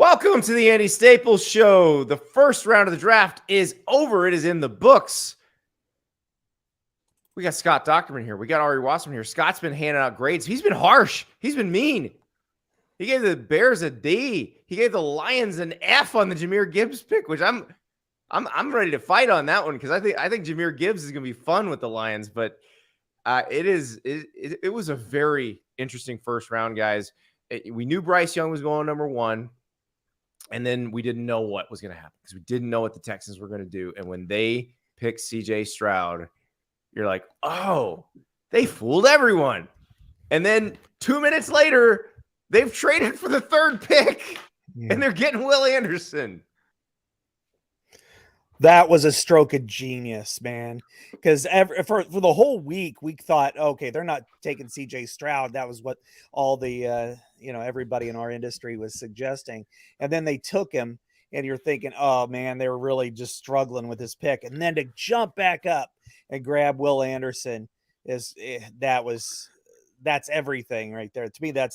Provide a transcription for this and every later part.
Welcome to the Andy Staples Show. The first round of the draft is over. It is in the books. We got Scott Dochterman here. We got Ari Wasserman here. Scott's been handing out grades. He's been harsh. He's been mean. He gave the Bears a D. He gave the Lions an F on the Jahmyr Gibbs pick, which I'm ready to fight on that one because I think Jahmyr Gibbs is going to be fun with the Lions. But it was a very interesting first round, guys. We knew Bryce Young was going number one. And then we didn't know what was going to happen because we didn't know what the Texans were going to do. And when they picked CJ Stroud, you're like, oh, they fooled everyone. And then 2 minutes later, they've traded for the third pick and they're getting Will Anderson. That was a stroke of genius, man. Because for the whole week, we thought, okay, they're not taking CJ Stroud. That was what all the, everybody in our industry was suggesting. And then they took him, and you're thinking, oh, man, they were really just struggling with this pick. And then to jump back up and grab Will Anderson that's everything right there. To me, that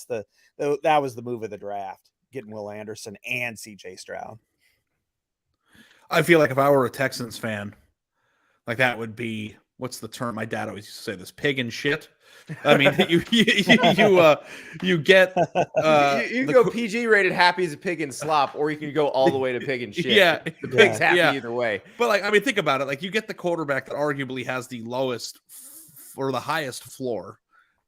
was the move of the draft, getting Will Anderson and CJ Stroud. I feel like if I were a Texans fan, like that would be, what's the term? My dad always used to say this, pig and shit. I mean, you get you go PG rated happy as a pig and slop, or you can go all the way to pig and shit. Yeah, the pig's happy either way. But like, I mean, think about it. Like, you get the quarterback that arguably has the lowest or the highest floor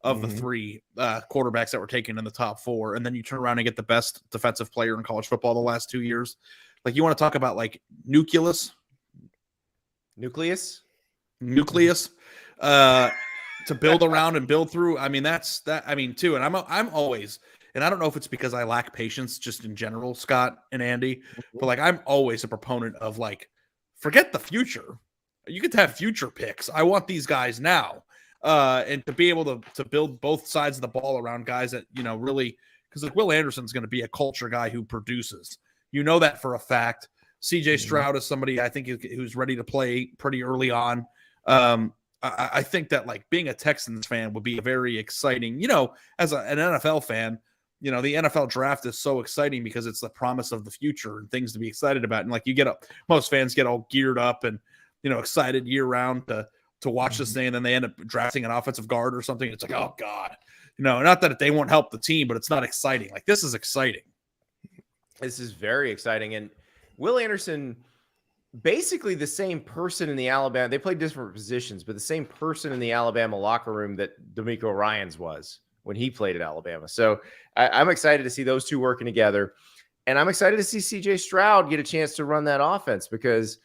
of the three quarterbacks that were taken in the top four, and then you turn around and get the best defensive player in college football the last 2 years. Like, you want to talk about like nucleus to build around and build through. I mean, that's that. I mean, too. And I'm always, and I don't know if it's because I lack patience just in general, Scott and Andy, but like, I'm always a proponent of like, forget the future. You get to have future picks. I want these guys now. And to be able to build both sides of the ball around guys that, really, because like Will Anderson's going to be a culture guy who produces. You know that for a fact. CJ Stroud is somebody I think who's ready to play pretty early on. I think that like being a Texans fan would be a very exciting, as an NFL fan, the NFL draft is so exciting because it's the promise of the future and things to be excited about. And like most fans get all geared up and, excited year round to watch this thing. And then they end up drafting an offensive guard or something. It's like, oh God, not that they won't help the team, but it's not exciting. Like, this is exciting. This is very exciting. And Will Anderson, basically the same person in the Alabama, they played different positions, but the same person in the Alabama locker room that D'Amico Ryans was when he played at Alabama. So I'm excited to see those two working together. And I'm excited to see CJ Stroud get a chance to run that offense because,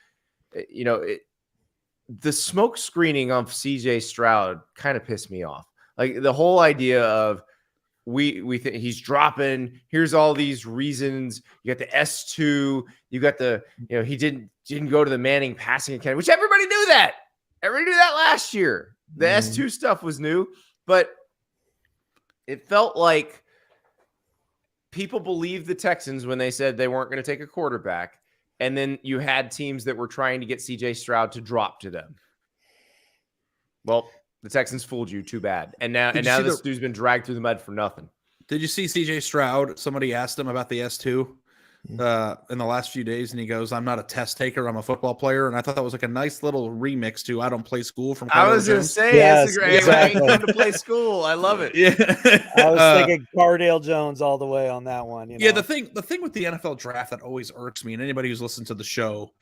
the smoke screening of CJ Stroud kind of pissed me off. Like, the whole idea of, we think he's dropping. Here's all these reasons. You got the S2. You got the, he didn't go to the Manning passing academy, which everybody knew that. Everybody knew that last year. The S2 stuff was new, but it felt like people believed the Texans when they said they weren't going to take a quarterback. And then you had teams that were trying to get CJ Stroud to drop to them. Well, the Texans fooled you. Too bad. And now this dude's been dragged through the mud for nothing. Did you see CJ Stroud? Somebody asked him about the S2 in the last few days, and he goes, "I'm not a test taker. I'm a football player." And I thought that was like a nice little remix to "I Don't Play School" from Carl I was going to say, yes, great. Exactly. Come to play school. I love it. Yeah. I was thinking Cardale Jones all the way on that one. Yeah, the thing with the NFL draft that always irks me, and anybody who's listened to the show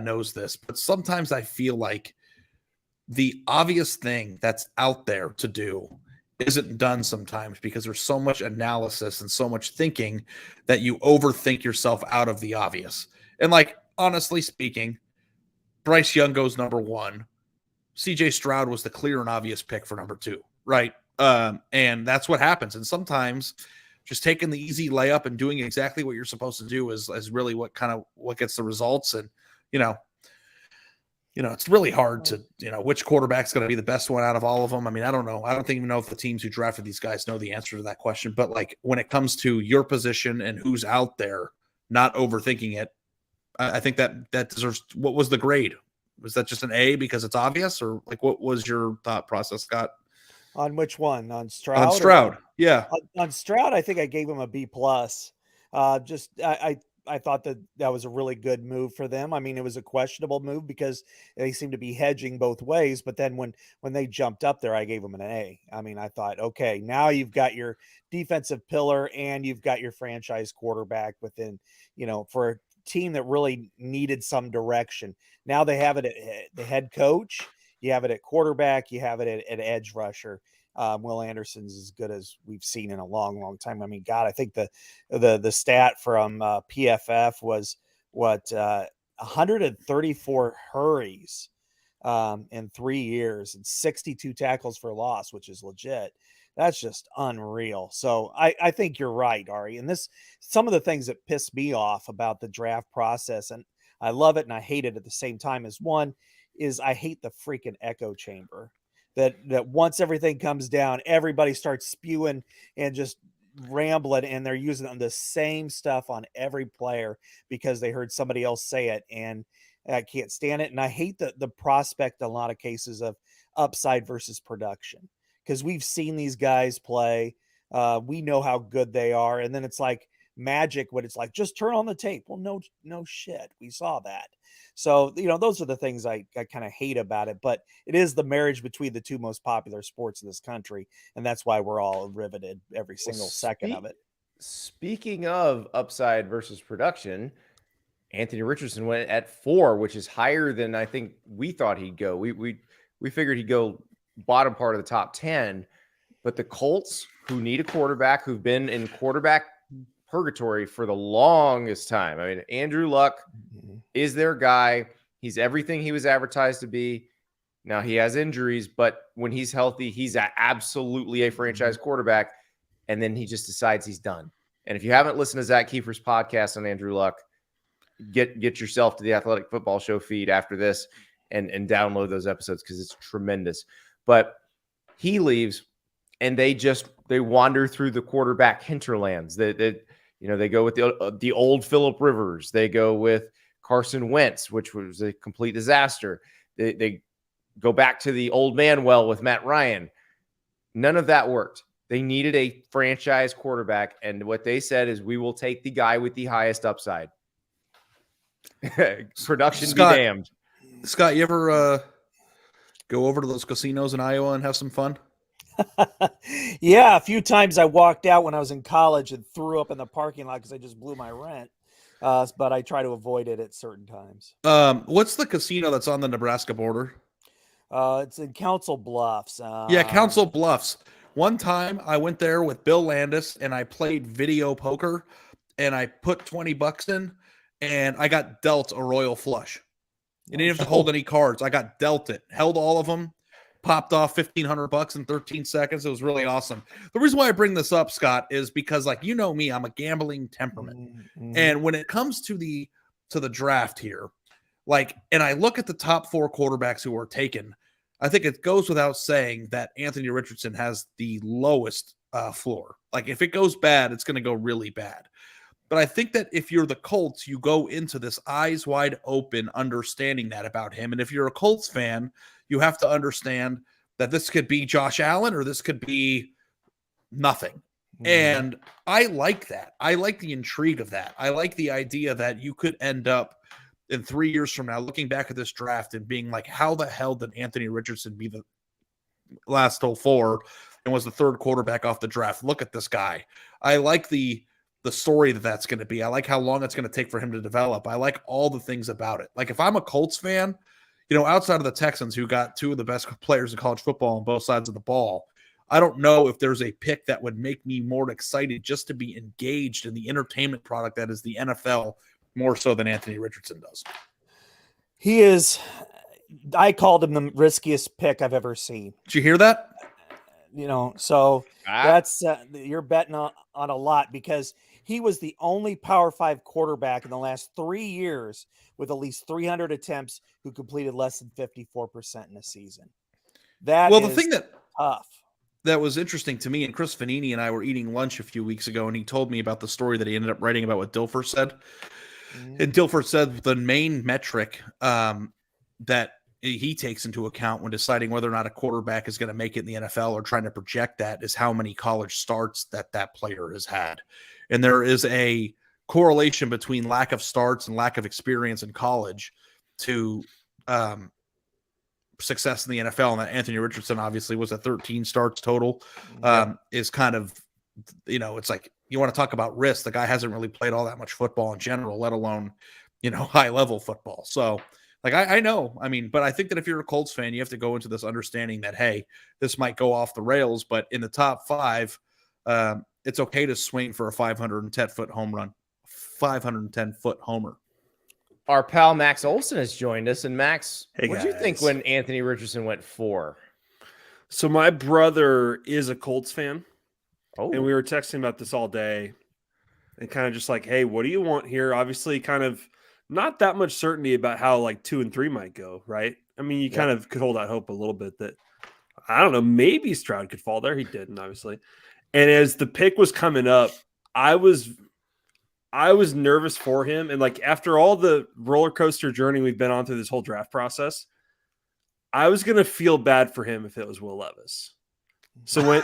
knows this, but sometimes I feel like the obvious thing that's out there to do isn't done sometimes because there's so much analysis and so much thinking that you overthink yourself out of the obvious. And like, honestly speaking, Bryce Young goes number one. CJ Stroud was the clear and obvious pick for number two, right? And that's what happens. And sometimes just taking the easy layup and doing exactly what you're supposed to do is really what gets the results. And, it's really hard to, which quarterback's going to be the best one out of all of them. I mean, I don't know. I don't even know if the teams who drafted these guys know the answer to that question. But like, when it comes to your position and who's out there, not overthinking it, I think that deserves. What was the grade? Was that just an A because it's obvious, or like what was your thought process, Scott? On which one? On Stroud? On Stroud, yeah. On Stroud, I think I gave him a B+. I thought that was a really good move for them. I mean, it was a questionable move because they seemed to be hedging both ways. But then when they jumped up there, I gave them an A. I mean, I thought, okay, now you've got your defensive pillar and you've got your franchise quarterback within, for a team that really needed some direction. Now they have it at the head coach, you have it at quarterback, you have it at edge rusher. Will Anderson's as good as we've seen in a long, long time. I mean, God, I think the stat from PFF was 134 hurries in 3 years and 62 tackles for loss, which is legit. That's just unreal. So I think you're right, Ari. And some of the things that piss me off about the draft process, and I love it and I hate it at the same time, is I hate the freaking echo chamber. That once everything comes down, everybody starts spewing and just rambling, and they're using the same stuff on every player because they heard somebody else say it, and I can't stand it. And I hate the prospect in a lot of cases of upside versus production, because we've seen these guys play. We know how good they are, and then it's like magic when it's like, just turn on the tape. Well, no shit. We saw that. So, those are the things I kind of hate about it, but it is the marriage between the two most popular sports in this country. And that's why we're all riveted every single second of it. Speaking of upside versus production, Anthony Richardson went at 4, which is higher than I think we thought he'd go. We figured he'd go bottom part of the top 10, but the Colts, who need a quarterback, who've been in quarterback purgatory for the longest time. I mean, Andrew Luck is their guy. He's everything he was advertised to be. Now he has injuries, but when he's healthy, he's absolutely a franchise quarterback. And then he just decides he's done. And if you haven't listened to Zach Kiefer's podcast on Andrew Luck, get yourself to the Athletic Football Show feed after this and download those episodes, because it's tremendous. But he leaves and they wander through the quarterback hinterlands. They go with the old Phillip Rivers. They go with Carson Wentz, which was a complete disaster. They go back to the old man well with Matt Ryan. None of that worked. They needed a franchise quarterback, and what they said is, we will take the guy with the highest upside. Production Scott, be damned. Scott, you ever go over to those casinos in Iowa and have some fun? Yeah, a few times I walked out when I was in college and threw up in the parking lot because I just blew my rent. But I try to avoid it at certain times. What's the casino that's on the Nebraska border? It's in Council Bluffs. Yeah, Council Bluffs. One time I went there with Bill Landis and I played video poker, and I put $20 in, and I got dealt a royal flush. You didn't have to hold any cards. I got dealt it, held all of them, popped off $1,500 in 13 seconds. It was really awesome. The reason why I bring this up, Scott, is because, like, you know me, I'm a gambling temperament. Mm-hmm. And when it comes to the draft here, like, and I look at the top 4 quarterbacks who are taken, I think it goes without saying that Anthony Richardson has the lowest floor. Like, if it goes bad, it's going to go really bad. But I think that if you're the Colts, you go into this eyes wide open, understanding that about him. And if you're a Colts fan, you have to understand that this could be Josh Allen or this could be nothing. Mm-hmm. And I like that. I like the intrigue of that. I like the idea that you could end up in 3 years from now looking back at this draft and being like, how the hell did Anthony Richardson be the last 4 and was the 3rd quarterback off the draft? Look at this guy. I like the story that's going to be. I like how long it's going to take for him to develop. I like all the things about it. Like, if I'm a Colts fan, outside of the Texans, who got 2 of the best players in college football on both sides of the ball, I don't know if there's a pick that would make me more excited just to be engaged in the entertainment product that is the NFL, more so than Anthony Richardson does. He is, I called him the riskiest pick I've ever seen. Did you hear that? So that's, you're betting on a lot, because he was the only Power 5 quarterback in the last 3 years with at least 300 attempts who completed less than 54% in a season. The thing that tough. That was interesting to me, and Chris Vanini and I were eating lunch a few weeks ago, and he told me about the story that he ended up writing about what Dilfer said. Mm-hmm. And Dilfer said the main metric that he takes into account when deciding whether or not a quarterback is going to make it in the NFL or trying to project that is how many college starts that player has had. And there is a correlation between lack of starts and lack of experience in college to success in the NFL, and that Anthony Richardson obviously was 13 starts total, is kind of, it's like, you want to talk about risk. The guy hasn't really played all that much football in general, let alone, high level football. So like, I know, but I think that if you're a Colts fan, you have to go into this understanding that, hey, this might go off the rails, but in the top 5, it's okay to swing for a 510-foot home run, 510-foot homer. Our pal Max Olson has joined us. And Max, Hey, what did you think guys. when Anthony Richardson went 4? So my brother is a Colts fan, Oh, and we were texting about this all day and kind of just like, hey, what do you want here? Obviously kind of not that much certainty about how like 2 and 3 might go, right? You kind of could hold out hope a little bit that, I don't know, maybe Stroud could fall there. He didn't, obviously. And as the pick was coming up, I was nervous for him. And like after all the roller coaster journey we've been on through this whole draft process, I was going to feel bad for him if it was Will Levis. So when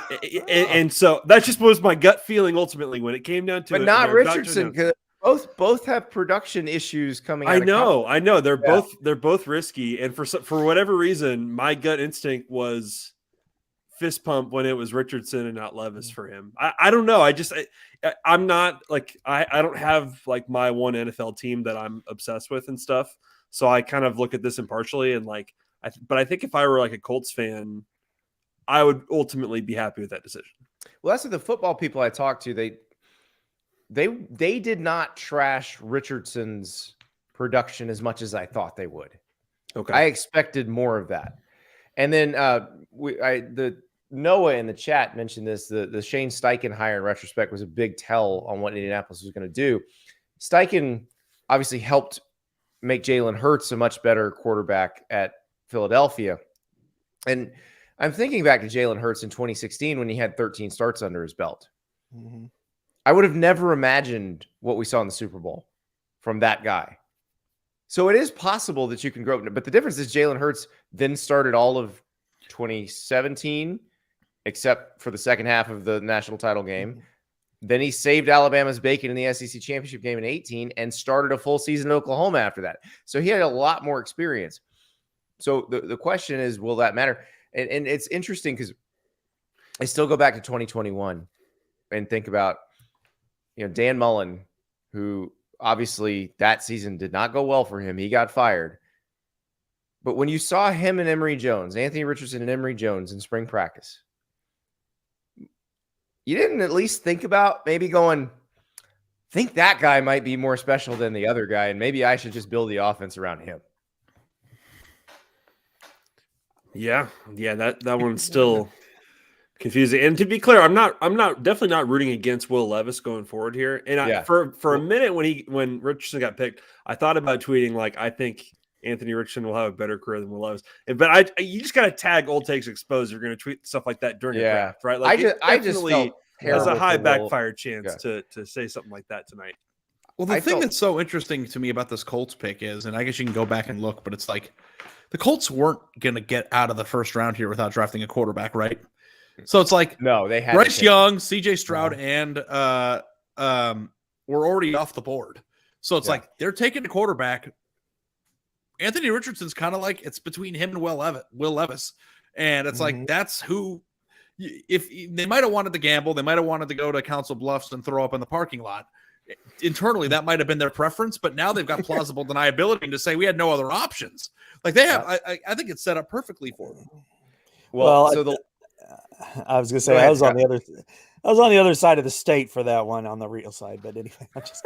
and so that just was my gut feeling ultimately when it came down to but it. not Richardson, because both have production issues coming out. I know. They're both risky. And for whatever reason, my gut instinct was fist pump when it was Richardson and not Levis for him. I don't know. I'm not like, I don't have like my one NFL team that I'm obsessed with and stuff. So I kind of look at this impartially and like, but I think if I were like a Colts fan, I would ultimately be happy with that decision. Well, that's what the football people I talked to, they did not trash Richardson's production as much as I thought they would. Okay. I expected more of that. And then the Noah in the chat mentioned this. The Shane Steichen hire in retrospect was a big tell on what Indianapolis was going to do. Steichen obviously helped make Jalen Hurts a much better quarterback at Philadelphia. And I'm thinking back to Jalen Hurts in 2016 when he had 13 starts under his belt. Mm-hmm. I would have never imagined what we saw in the Super Bowl from that guy. So it is possible that you can grow. But the difference is Jalen Hurts then started all of 2017, except for the second half of the national title game. Mm-hmm. Then he saved Alabama's bacon in the SEC championship game in 18 and started a full season in Oklahoma after that. So he had a lot more experience. So the question is, will that matter? And it's interesting because I still go back to 2021 and think about, Dan Mullen, who obviously that season did not go well for him. He got fired. But when you saw him and Emory Jones, Anthony Richardson and Emory Jones in spring practice, you didn't at least think about maybe think that guy might be more special than the other guy, and maybe I should just build the offense around him. Yeah, that one's still confusing. And to be clear, I'm definitely not rooting against Will Levis going forward here. And for a minute when Richardson got picked, I thought about tweeting like, I think Anthony Richardson will have a better career than Will Levis. But you just got to tag Old Takes Exposed. You're going to tweet stuff like that during a draft, right? Like I just felt there's a high backfire chance to say something like that tonight. Well, the thing that's so interesting to me about this Colts pick is, and I guess you can go back and look, but it's like the Colts weren't going to get out of the first round here without drafting a quarterback, right? So it's like, no, they had Bryce Young, CJ Stroud, and were already off the board. So it's like they're taking a quarterback. Anthony Richardson's kind of like it's between him and Will Levis. And it's like that's who, if they might have wanted to gamble, they might have wanted to go to Council Bluffs and throw up in the parking lot. Internally, that might have been their preference, but now they've got plausible deniability to say we had no other options. Like they have, I think it's set up perfectly for them. Well, so I was going to say I was on the other side of the state for that one on the real side, but anyway, I'm just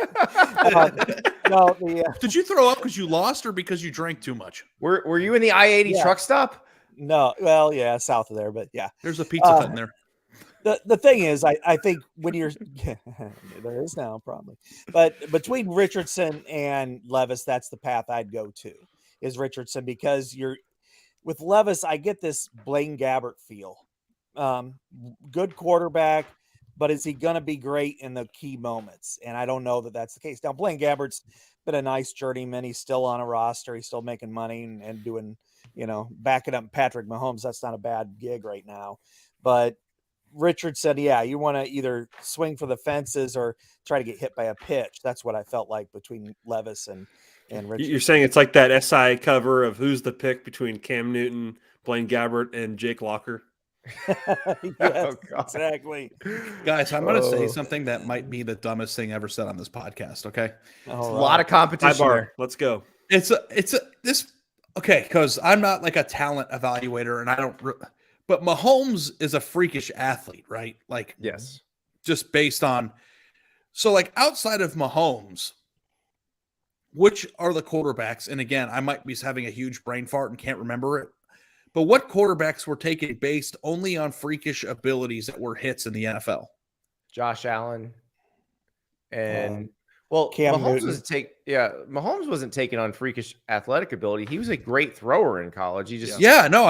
Did you throw up because you lost or because you drank too much? Were you in the I-80 truck stop? No, well, yeah, south of there, but yeah, there's a pizza hut in there. The thing is, I think when you're there is now probably, but between Richardson and Levis, that's the path I'd go to is Richardson, because with Levis, I get this Blaine Gabbert feel. Good quarterback, but is he going to be great in the key moments? And I don't know that that's the case. Now, Blaine Gabbert's been a nice journeyman. He's still on a roster. He's still making money and doing, backing up Patrick Mahomes. That's not a bad gig right now. But Richardson, yeah, you want to either swing for the fences or try to get hit by a pitch. That's what I felt like between Levis and Richardson. You're saying it's like that SI cover of who's the pick between Cam Newton, Blaine Gabbert, and Jake Locker. Yes, exactly. Guys, I'm going to say something that might be the dumbest thing ever said on this podcast. Okay, a lot of competition. There. Let's go. Okay, because I'm not like a talent evaluator, and I don't. But Mahomes is a freakish athlete, right? Like, yes, just based on. So, like, outside of Mahomes, which are the quarterbacks? And again, I might be having a huge brain fart and can't remember it. But what quarterbacks were taken based only on freakish abilities that were hits in the NFL? Josh Allen and Cam Mahomes Newton. Mahomes wasn't taken on freakish athletic ability. He was a great thrower in college. He just I know.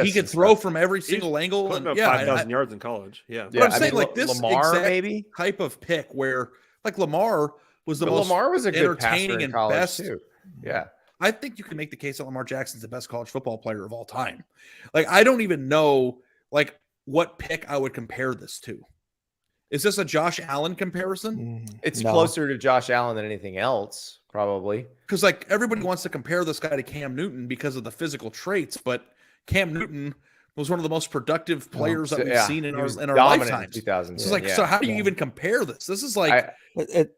He could throw stuff. from every single angle and 5,000 yards in college. Yeah, but I'm saying like this Lamar exact maybe type of pick where like Lamar was Lamar was a good entertaining passer in and college best too. Yeah. I think you can make the case that Lamar Jackson's the best college football player of all time. Like, I don't even know, like, what pick I would compare this to. Is this a Josh Allen comparison? It's closer to Josh Allen than anything else, probably. Because, like, everybody wants to compare this guy to Cam Newton because of the physical traits, but Cam Newton was one of the most productive players that we've seen in our lifetimes. So how do you even compare this? This is like,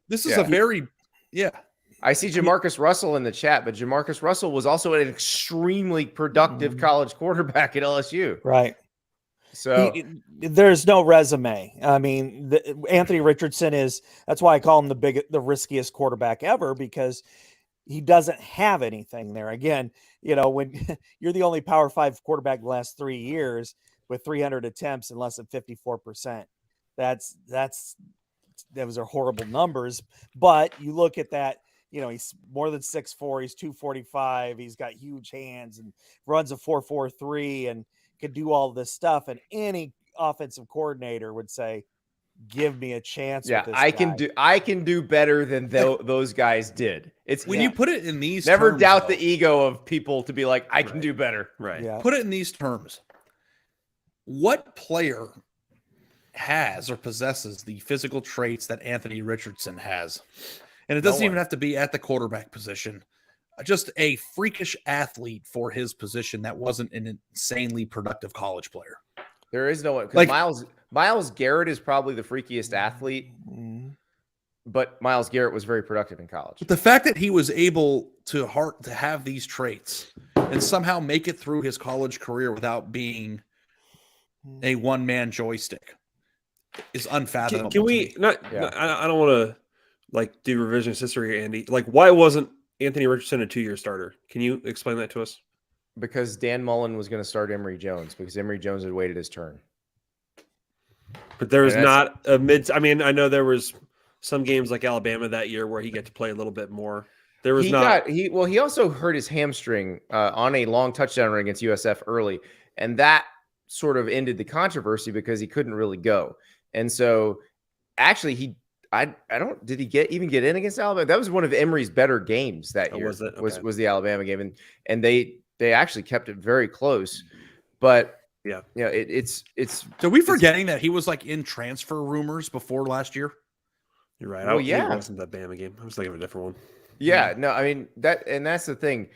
this is a very, I see Jamarcus Russell in the chat, but Jamarcus Russell was also an extremely productive college quarterback at LSU. Right. So there's no resume. I mean, Anthony Richardson that's why I call him the riskiest quarterback ever, because he doesn't have anything there. Again, when you're the only Power 5 quarterback the last 3 years with 300 attempts and less than 54%, those are horrible numbers. But you look at that, he's more than 6'4", he's 245, he's got huge hands and runs a 4.43 and could do all this stuff. And any offensive coordinator would say, give me a chance. Yeah, with this I can do better than those guys did. It's when you put it in these never terms, doubt the ego of people to be like, I can do better. Right. Yeah. Put it in these terms. What player has or possesses the physical traits that Anthony Richardson has? And it doesn't even have to be at the quarterback position. Just a freakish athlete for his position that wasn't an insanely productive college player. There is no one. Like, Myles Garrett is probably the freakiest athlete, but Myles Garrett was very productive in college. But the fact that he was able to have these traits and somehow make it through his college career without being a one-man joystick is unfathomable. Can we not? I don't want to like do revisionist history here, Andy. Like, why wasn't Anthony Richardson a 2-year starter? Can you explain that to us? Because Dan Mullen was going to start Emory Jones because Emory Jones had waited his turn. But there was not a mid. I mean, I know there was some games like Alabama that year where he got to play a little bit more. There was he also hurt his hamstring on a long touchdown run against USF early, and that sort of ended the controversy because he couldn't really go. And so, actually, did he even get in against Alabama? That was one of Emory's better games that year. Was it? Okay. Was the Alabama game, and they actually kept it very close, but. Yeah, it's. So we forgetting that he was like in transfer rumors before last year. You're right. Well, it wasn't that Bama game. I was thinking of a different one. Yeah, no, I mean that's the thing.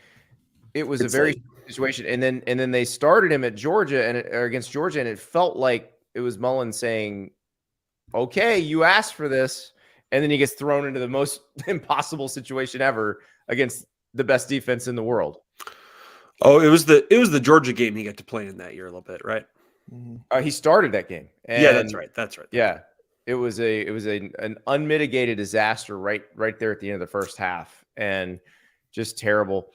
It was a very situation, and then they started him at Georgia against Georgia, and it felt like it was Mullen saying, "Okay, you asked for this," and then he gets thrown into the most impossible situation ever against the best defense in the world. Oh, it was the Georgia game he got to play in that year a little bit, right? He started that game. Yeah, that's right. Yeah, it was an unmitigated disaster right there at the end of the first half, and just terrible.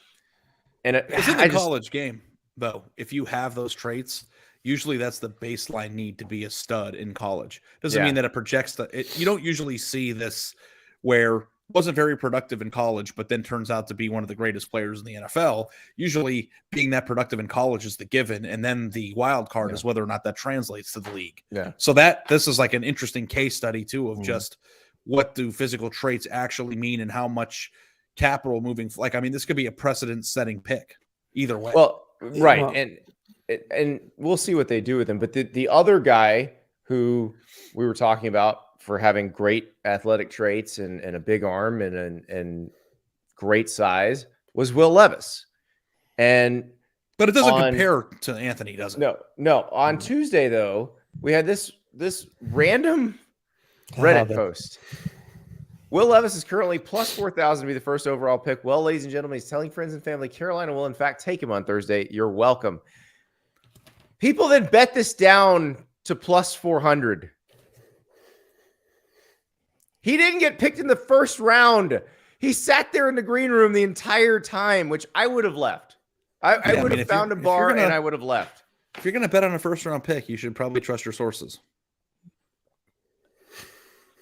And it's in the college game, though. If you have those traits, usually that's the baseline need to be a stud in college. Doesn't mean that it projects you don't usually see this where wasn't very productive in college, but then turns out to be one of the greatest players in the NFL. Usually being that productive in college is the given. And then the wild card is whether or not that translates to the league. Yeah. So this is like an interesting case study too, of just what do physical traits actually mean and how much capital moving. Like, I mean, this could be a precedent setting pick either way. Well, right. And we'll see what they do with him. But the other guy who we were talking about for having great athletic traits and a big arm and great size, was Will Levis. But it doesn't compare to Anthony, does it? No. On Tuesday, though, we had this random Reddit post. Will Levis is currently plus 4,000 to be the first overall pick. Well, ladies and gentlemen, he's telling friends and family Carolina will, in fact, take him on Thursday. You're welcome. People then bet this down to plus 400. He didn't get picked in the first round. He sat there in the green room the entire time, which I would have left. I would have found a bar and I would have left. If you're going to bet on a first-round pick, you should probably trust your sources.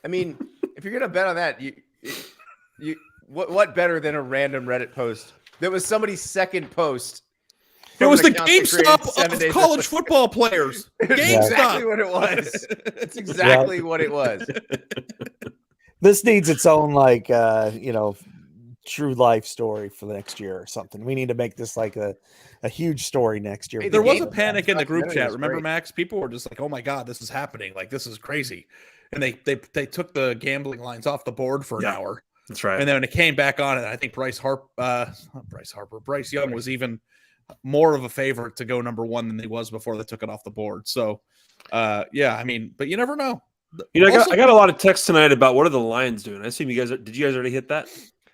I mean, if you're going to bet on that, what better than a random Reddit post that was somebody's second post? It was the GameStop of college football players. GameStop. Exactly what it was. It's exactly what it was. This needs its own, true life story for the next year or something. We need to make this like a huge story next year. Hey, there was a panic in the group chat. Remember, Max? People were just like, "Oh my God, this is happening! Like this is crazy," and they took the gambling lines off the board for an hour. That's right. And then when it came back on, and I think Bryce Young was even more of a favorite to go number one than he was before they took it off the board. So, yeah, I mean, but you never know. I got a lot of texts tonight about what are the Lions doing. I assume you guys did you guys already hit that?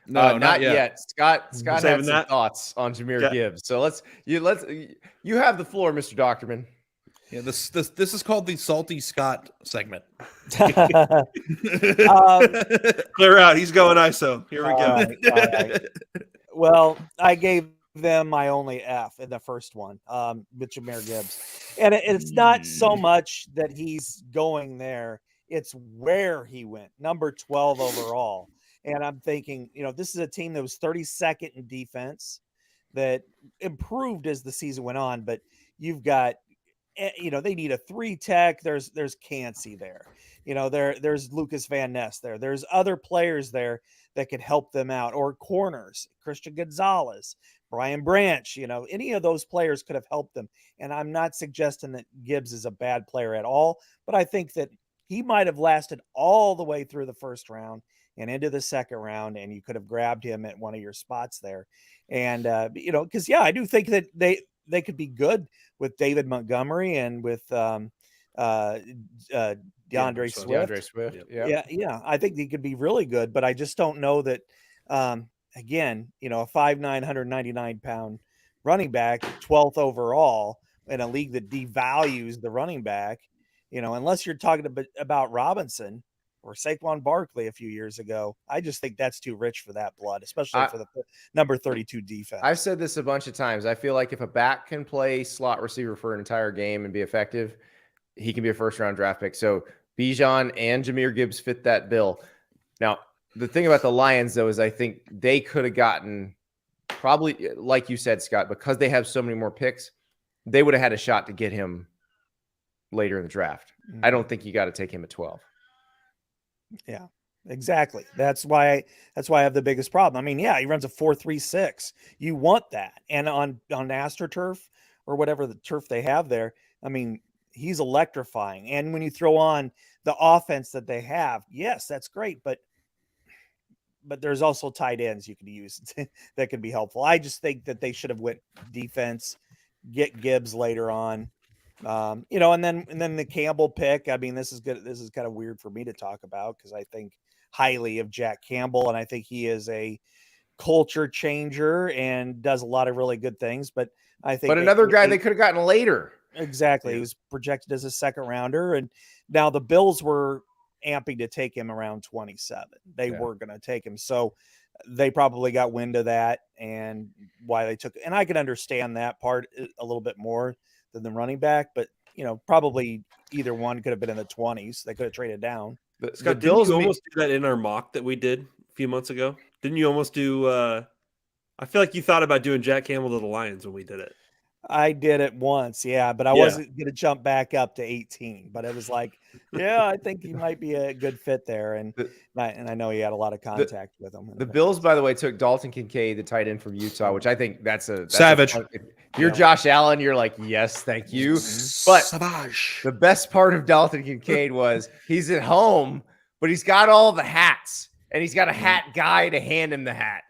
No, not yet. Scott had some thoughts on Jahmyr Gibbs. So you have the floor, Mr. Doctorman. Yeah, this is called the Salty Scott segment. Clear out. He's going ISO. Here we go. All right. Well, I gave them my only F in the first one, with Jahmyr Gibbs. And it's not so much that he's going there. It's where he went, number 12 overall. And I'm thinking, this is a team that was 32nd in defense that improved as the season went on, but you've got, they need a 3-tech. There's Cansey there. There's Lucas Van Ness there. There's other players there that could help them out, or corners, Christian Gonzalez, Brian Branch, any of those players could have helped them. And I'm not suggesting that Gibbs is a bad player at all, but I think that he might have lasted all the way through the first round and into the second round, and you could have grabbed him at one of your spots there. And, because, I do think that they could be good with David Montgomery and with DeAndre Swift. Yeah. I think he could be really good, but I just don't know that, again, a 5'9", 199-pound running back, 12th overall in a league that devalues the running back, unless you're talking about Robinson or Saquon Barkley a few years ago. I just think that's too rich for that blood, especially for the number 32 defense. I've said this a bunch of times. I feel like if a back can play slot receiver for an entire game and be effective, he can be a first-round draft pick. So Bijan and Jahmyr Gibbs fit that bill. Now, the thing about the Lions, though, is I think they could have gotten probably, like you said, Scott, because they have so many more picks, they would have had a shot to get him later in the draft. I don't think you got to take him at 12. Yeah, exactly. That's why I have the biggest problem. I mean, he runs a 4.36. You want that. And on AstroTurf or whatever the turf they have there, I mean, he's electrifying. And when you throw on the offense that they have, yes, that's great. But there's also tight ends you could use that could be helpful. I just think that they should have went defense, get Gibbs later on. And then the Campbell pick. I mean, this is good. This is kind of weird for me to talk about because I think highly of Jack Campbell, and I think he is a culture changer and does a lot of really good things. But I think, another guy they could have gotten later. Exactly, he was projected as a second rounder, and now the Bills were amping to take him around 27. They were going to take him, so they probably got wind of that and why they took. And I can understand that part a little bit more than the running back, but probably either one could have been in the 20s. They could have traded down. But Scott, didn't you almost do that in our mock that we did a few months ago? Didn't you almost do? I feel like you thought about doing Jack Campbell to the Lions when we did it. I did it once, yeah, but I wasn't going to jump back up to 18. But it was like, yeah, I think he might be a good fit there, and I know he had a lot of contact with him. The Bills, by the way, took Dalton Kincaid, the tight end from Utah, which I think that's Savage. If you're Josh Allen, you're like, yes, thank you. But Savage. the best part of Dalton Kincaid was he's at home, but he's got all the hats, and he's got a hat guy to hand him the hat.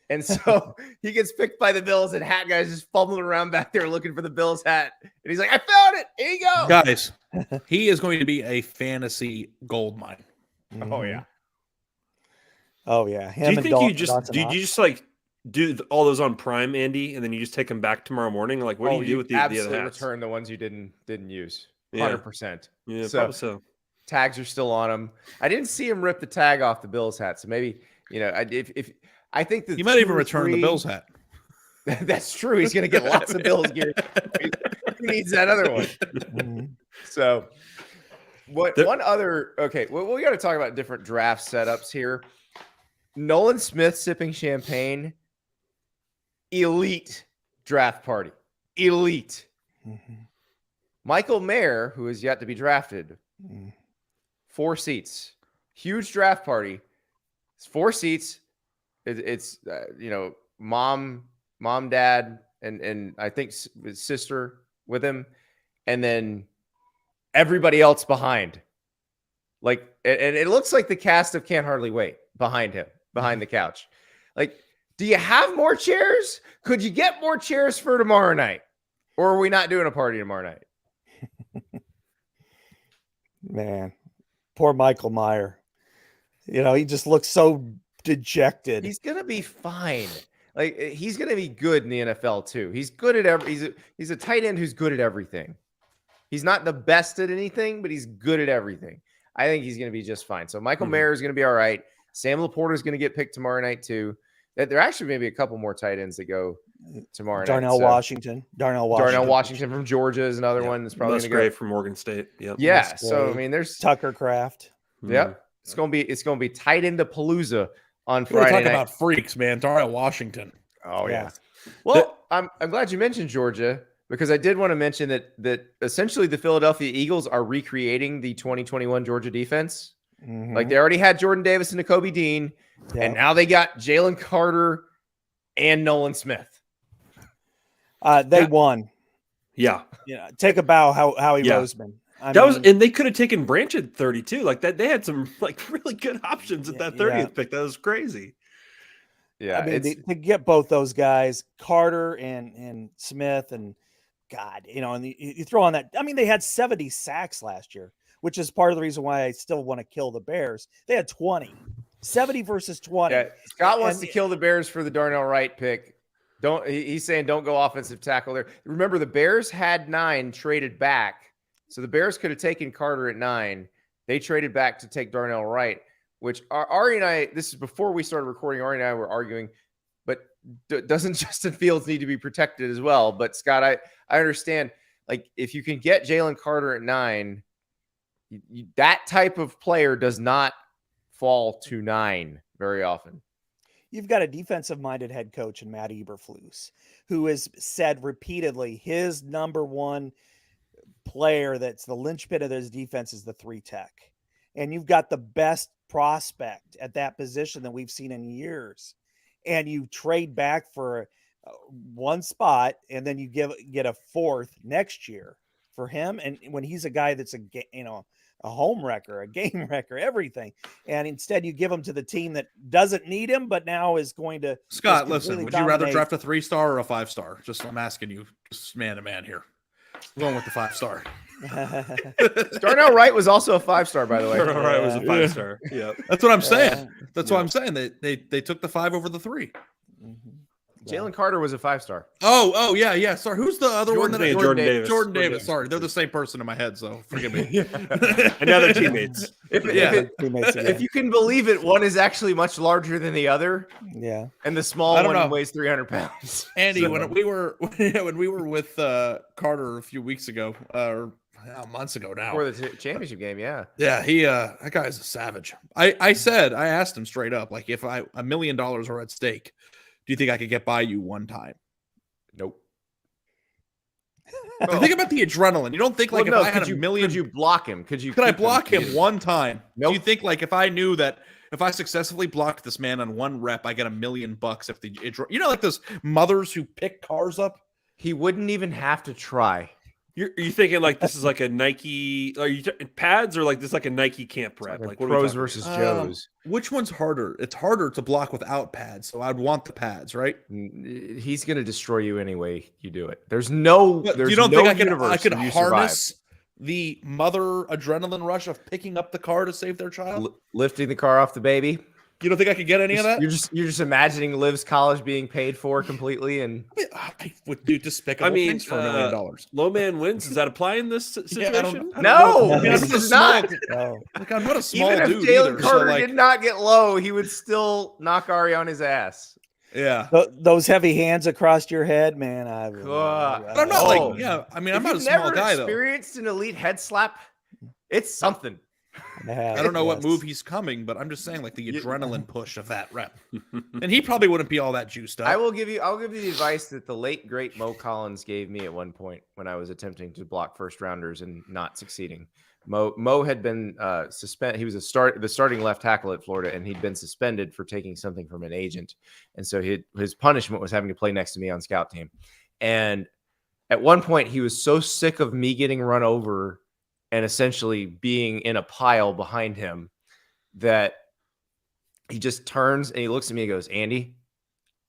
And so he gets picked by the Bills, and hat guy's just fumbling around back there looking for the Bills hat. And he's like, I found it. Here you go. Guys, he is going to be a fantasy gold mine. Oh, yeah. Oh, yeah. Do you think you just like do all those on Prime, Andy, and then you just take them back tomorrow morning? Like, what do you do with the other hats? Return the ones you didn't use. 100%. Yeah, so, probably so. Tags are still on them. I didn't see him rip the tag off the Bills hat. So maybe, if I think that you might even return the Bills hat. That's true. He's going to get lots of Bills gear. He needs that other one. So, we got to talk about different draft setups here. Nolan Smith sipping champagne, elite draft party, elite. Michael Mayer, who is yet to be drafted, 4 seats, huge draft party. It's 4 seats. It's mom, dad, and I think his sister with him, and then everybody else behind. Like, and it looks like the cast of Can't Hardly Wait behind him, behind the couch. Like, do you have more chairs? Could you get more chairs for tomorrow night? Or are we not doing a party tomorrow night? Man, poor Michael Mayer. He just looks so dejected. He's gonna be fine. Like, he's gonna be good in the NFL too. He's good at he's a tight end who's good at everything. He's not the best at anything, but he's good at everything. I think he's gonna be just fine. So Michael Mayer is gonna be all right. Sam Laporta is gonna get picked tomorrow night too. There actually may be a couple more tight ends that go tomorrow night. Darnell Washington from Georgia is another one that's probably going to go from Morgan State. Yep. Yeah. So I mean, there's Tucker Kraft. Yep. It's gonna be tight end to Palooza on We're Friday talking night. about freaks, man. Darnell Washington. Oh yeah. Well, I'm glad you mentioned Georgia, because I did want to mention that essentially the Philadelphia Eagles are recreating the 2021 Georgia defense. Like, they already had Jordan Davis and Nakobe Dean, and now they got Jalen Carter and Nolan Smith. They won. Yeah. Yeah. Take a bow, Howie Roseman. And they could have taken Branch at 32. Like that, they had some like really good options at that 30th pick. That was crazy. Yeah. I mean, to get both those guys, Carter and Smith, and God, and you throw on that. I mean, they had 70 sacks last year, which is part of the reason why I still want to kill the Bears. They had 20, 70 versus 20. Yeah, Scott wants to kill the Bears for the Darnell Wright pick. He's saying don't go offensive tackle there. Remember, the Bears had 9 traded back. So the Bears could have taken Carter at 9. They traded back to take Darnell Wright, which Ari and I, this is before we started recording, Ari and I were arguing, but doesn't Justin Fields need to be protected as well? But Scott, I understand, like, if you can get Jalen Carter at 9, that type of player does not fall to 9 very often. You've got a defensive-minded head coach in Matt Eberflus, who has said repeatedly his number one player that's the linchpin of his defense is the 3 tech. And you've got the best prospect at that position that we've seen in years. And you trade back for one spot, and then you get a 4th next year for him. And when he's a guy that's a home wrecker, a game wrecker, everything. And instead you give him to the team that doesn't need him, but now is going to. Scott, listen, would you rather draft a 3-star or a 5-star? Just, I'm asking you, just man to man here. I'm going with the 5-star. Darnell Wright was also a 5-star, by the way. Darnell Wright was a 5-star. Yeah. That's what I'm saying. That's what I'm saying. They took the 5 over the 3. Jalen Carter was a 5-star. Oh, yeah. Sorry, who's the other one? Jordan Davis. Jordan Davis. Sorry, they're the same person in my head, so forgive me. And now they're teammates. If you can believe it, one is actually much larger than the other. Yeah. And the small one weighs 300 pounds. Andy, so. when we were with Carter a few weeks ago, or months ago now. For the championship game, yeah. Yeah, that guy's a savage. I asked him straight up, like, if $1 million were at stake, do you think I could get by you one time? Nope. Think about the adrenaline. You don't think like if I had a million, could you block him? Could I block him one time? Nope. Do you think like if I knew that if I successfully blocked this man on one rep, I get $1 million? If like those mothers who pick cars up, he wouldn't even have to try. Are you thinking like this is like a Nike? Are you pads or like this is like a Nike camp rep? Like pros versus Joes. Which one's harder? It's harder to block without pads, so I'd want the pads, right? He's going to destroy you anyway. You do it. There's no. You don't think I could harness the mother adrenaline rush of picking up the car to save their child, lifting the car off the baby? You don't think I could get any of that? You're just imagining Liv's college being paid for completely, and I would do despicable things for $1 million. Low man wins. Does that apply in this situation? No, this is not. Like I'm not a small Even dude if Jalen either. Carter did not get low, he would still knock Ari on his ass. Yeah, those heavy hands across your head, man. But I'm not like, yeah. I mean, I'm not a small guy though. Experienced an elite head slap? It's something. I don't know what move he's coming, but I'm just saying, like the adrenaline push of that rep, and he probably wouldn't be all that juiced up. I'll give you the advice that the late great Mo Collins gave me at one point when I was attempting to block first rounders and not succeeding. Mo had been suspended. He was the starting left tackle at Florida, and he'd been suspended for taking something from an agent, and so his punishment was having to play next to me on scout team. And at one point, he was so sick of me getting run over and essentially being in a pile behind him that he just turns and he looks at me and goes, "Andy,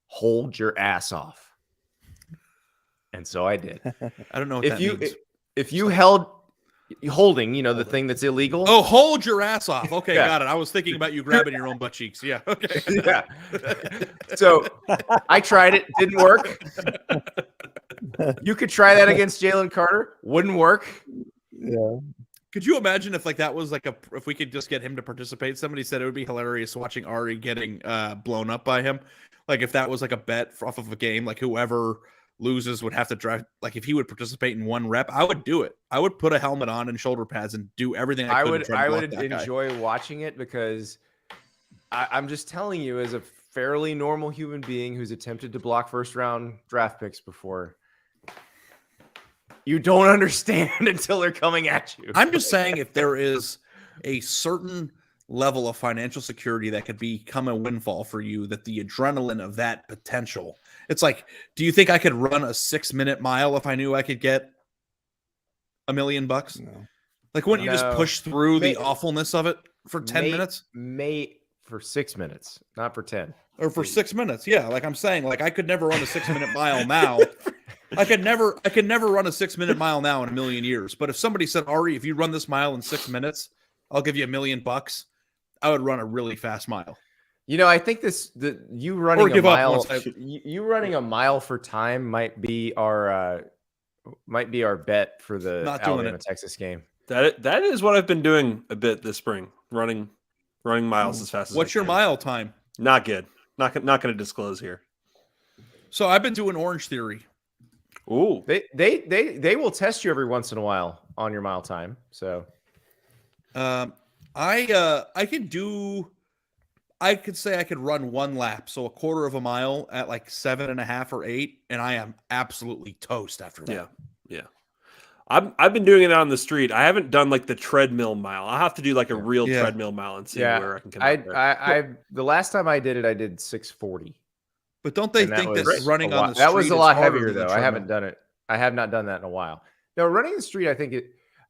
hold your ass off." And so I did. I don't know what that means. If you holding, the thing that's illegal. Oh, hold your ass off. Okay, yeah. Got it. I was thinking about you grabbing your own butt cheeks. Yeah. Okay. Yeah. So I tried it. Didn't work. You could try that against Jalen Carter. Wouldn't work. Yeah. Could you imagine if like that was like if we could just get him to participate? Somebody said it would be hilarious watching Ari getting blown up by him. Like if that was like a bet off of a game, like whoever loses would have to drive. Like if he would participate in one rep, I would do it. I would put a helmet on and shoulder pads and do everything I could. I would enjoy watching it because I'm just telling you, as a fairly normal human being who's attempted to block first round draft picks before, you don't understand until they're coming at you. I'm just saying, if there is a certain level of financial security that could become a windfall for you, that the adrenaline of that potential, it's like, do you think I could run a 6-minute mile if I knew I could get $1 million? No. Like, wouldn't you just push through the awfulness of it for 10 minutes? For 6 minutes, not for 10. Or for 6 minutes. Yeah. Like I'm saying, like I could never run a 6-minute mile now. I could never run a 6-minute mile now in a million years. But if somebody said, "Ari, if you run this mile in 6 minutes, I'll give you $1 million," I would run a really fast mile. I think you running a mile for time might be our bet for the Alabama Texas game. That is what I've been doing a bit this spring, running miles as fast as What's your mile time? Not good. Not going to disclose here. So I've been doing Orange Theory. Ooh, they will test you every once in a while on your mile time. So, I could say I could run one lap, so a quarter of a mile at like 7.5 or 8, and I am absolutely toast after that. Yeah. I've been doing it on the street. I haven't done like the treadmill mile. I'll have to do like a real treadmill mile and see where I can come out. The last time I did it, I did 6:40. But don't they think that running on the street that was a lot heavier though? I haven't done it. I have not done that in a while. No, running the street, I think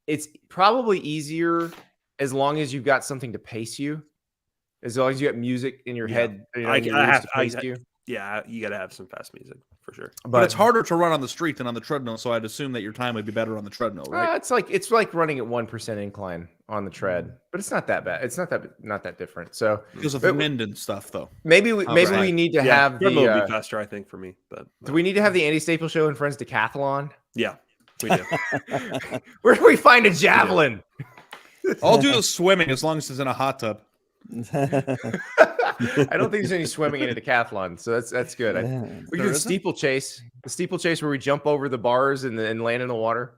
it's probably easier as long as you've got something to pace you. As long as you got music in your head, you got to have some fast music for sure. But it's harder to run on the street than on the treadmill, so I'd assume that your time would be better on the treadmill, right? It's like running at 1% incline on the tread, but it's not that bad. It's not that different. So because of wind and stuff, though. Maybe we need to have the will be faster, I think, for me. But do we need to have the Andy Staples Show and Friends Decathlon? Yeah, we do. Where do we find a javelin? I'll do the swimming as long as it's in a hot tub. I don't think there's any swimming in a decathlon, so that's good. We do the steeplechase, where we jump over the bars and land in the water.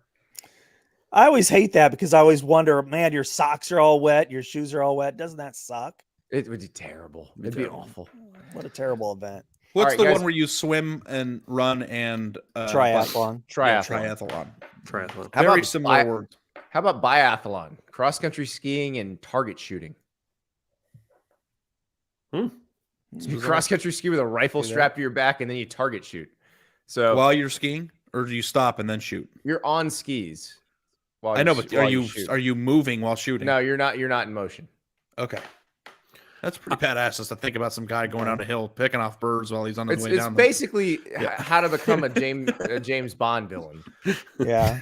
I always hate that because I always wonder, man, your socks are all wet, your shoes are all wet. Doesn't that suck? It would be terrible. It'd be awful. What a terrible event. What's right, the guys. one where you swim and run and Triathlon. Yeah, Triathlon. triathlon. How Very about similar words. How about biathlon? Cross country skiing and target shooting. You cross country ski with a rifle strapped to your back, and then you target shoot. So While you're skiing, or do you stop and then shoot? you're on skis. While I know, you- but while you shoot. are you moving while shooting? No, you're not. You're not in motion. Okay. That's pretty badass just to think about some guy going down a hill picking off birds while he's on his It's way it's down. basically how to become a James Bond villain. Yeah.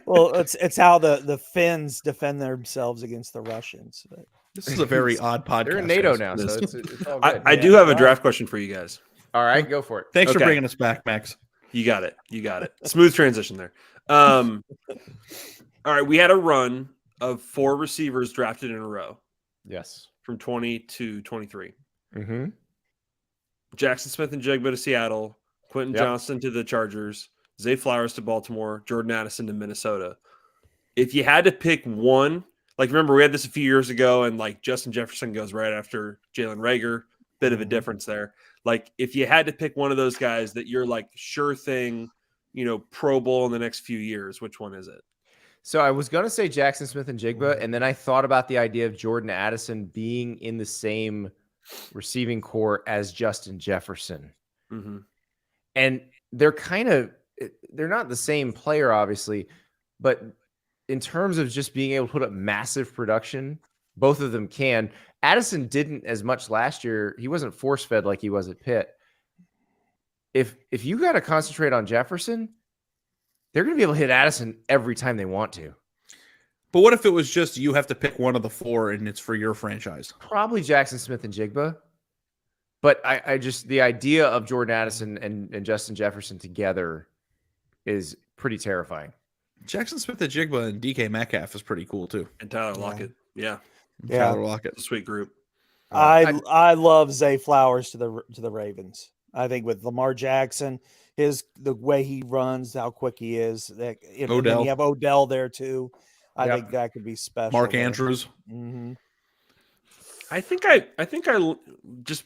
Well, it's how the Finns defend themselves against the Russians. But This is a very odd podcast. They're in NATO guys. now, so it's all good. I do have a draft question for you guys. All right, go for it. Thanks for Okay. bringing us back, Max. You got it. Smooth transition there. All right, we had a run of 4 receivers drafted in a row Yes. from 20 to 23. Mm-hmm. Jackson Smith and Jigba to Seattle, Quentin Johnston to the Chargers, Zay Flowers to Baltimore, Jordan Addison to Minnesota. If you had to pick one, like remember we had this a few years ago, and like Justin Jefferson goes right after Jalen Reagor, bit of a difference there. Like if you had to pick one of those guys that you're like sure thing, Pro Bowl in the next few years, which one is it? So I was going to say Jackson Smith and Jigba, and then I thought about the idea of Jordan Addison being in the same receiving core as Justin Jefferson. Mm-hmm. And they're not the same player, obviously, but in terms of just being able to put up massive production, both of them can. Addison didn't as much last year. He wasn't force-fed like he was at Pitt. If you got to concentrate on Jefferson, they're going to be able to hit Addison every time they want to. But what if it was just you have to pick one of the 4 and it's for your franchise? Probably Jackson Smith and Jigba. But I just, the idea of Jordan Addison and Justin Jefferson together is pretty terrifying. Jackson Smith and Jigba and DK Metcalf is pretty cool too. And Tyler Lockett. Yeah. Tyler Lockett. It's a sweet group. I love Zay Flowers to the Ravens. I think with Lamar Jackson, the way he runs, how quick he is. Odell. You have Odell there too. I think that could be special. Mark there. Andrews. Mm-hmm. I think I just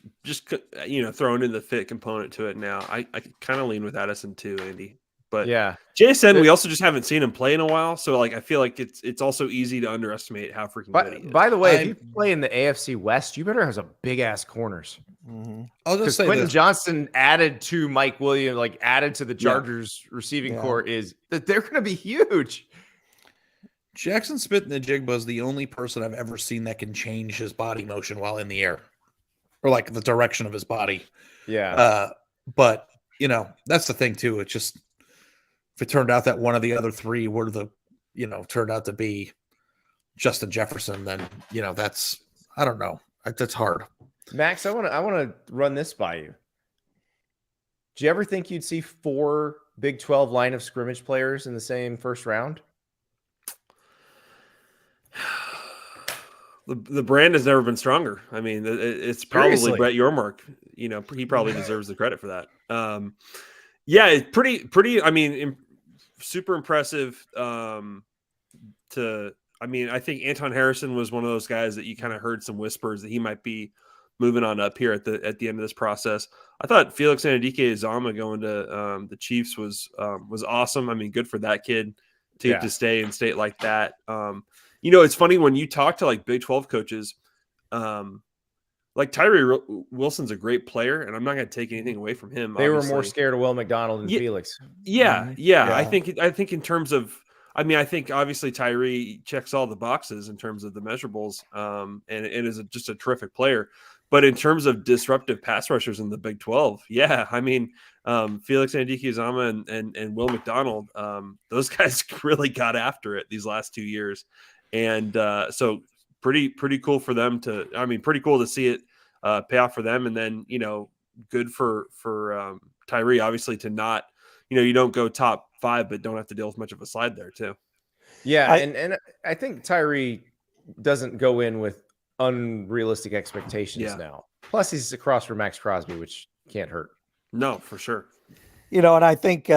throwing in the fit component to it now. I kind of lean with Addison too, Andy. But yeah, JSN, we also just haven't seen him play in a while, so like I feel like it's also easy to underestimate how freaking good he is. By the way, if you play in the AFC West, you better have some big ass corners. Mm-hmm. I'll just say Quentin this. Johnston added to Mike Williams, like added to the Chargers receiving core, is that they're going to be huge. Jackson Smith and Jigba is the only person I've ever seen that can change his body motion while in the air, or like the direction of his body. Yeah. But that's the thing too. It's just if it turned out that one of the other 3 were turned out to be Justin Jefferson, then that's I don't know. That's hard. Max, I want to run this by you. Do you ever think you'd see 4 Big 12 line of scrimmage players in the same first round? The brand has never been stronger. I mean, it's probably Seriously. Brett Yormark. He probably deserves the credit for that. It's pretty. I mean, super impressive. I think Anton Harrison was one of those guys that you kind of heard some whispers that he might be moving on up here at the end of this process. I thought Felix Anudike-Uzomah going to the Chiefs was awesome. I mean, good for that kid to stay in state like that. It's funny when you talk to like Big 12 coaches, like Tyree Wilson's a great player, and I'm not going to take anything away from him. They were more scared of Will McDonald than Felix. Yeah. I think in terms of, I think obviously Tyree checks all the boxes in terms of the measurables, and is just a terrific player. But in terms of disruptive pass rushers in the Big 12, Felix Anudike-Uzomah and Will McDonald, those guys really got after it these last 2 years. And so pretty cool for them pretty cool to see it pay off for them. And then, good for Tyree, obviously, to not, you don't go top 5, but don't have to deal with much of a slide there too. Yeah. And I think Tyree doesn't go in with unrealistic expectations now. Plus he's across from Max Crosby, which can't hurt. No, for sure. And I think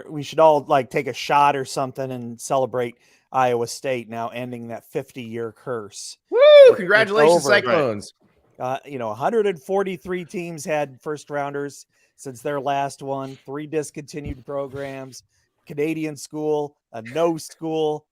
we should all like take a shot or something and celebrate Iowa State now ending that 50-year curse. Woo! Congratulations, over. Cyclones. 143 teams had first rounders since their last one, 3 discontinued programs, Canadian school, a no school.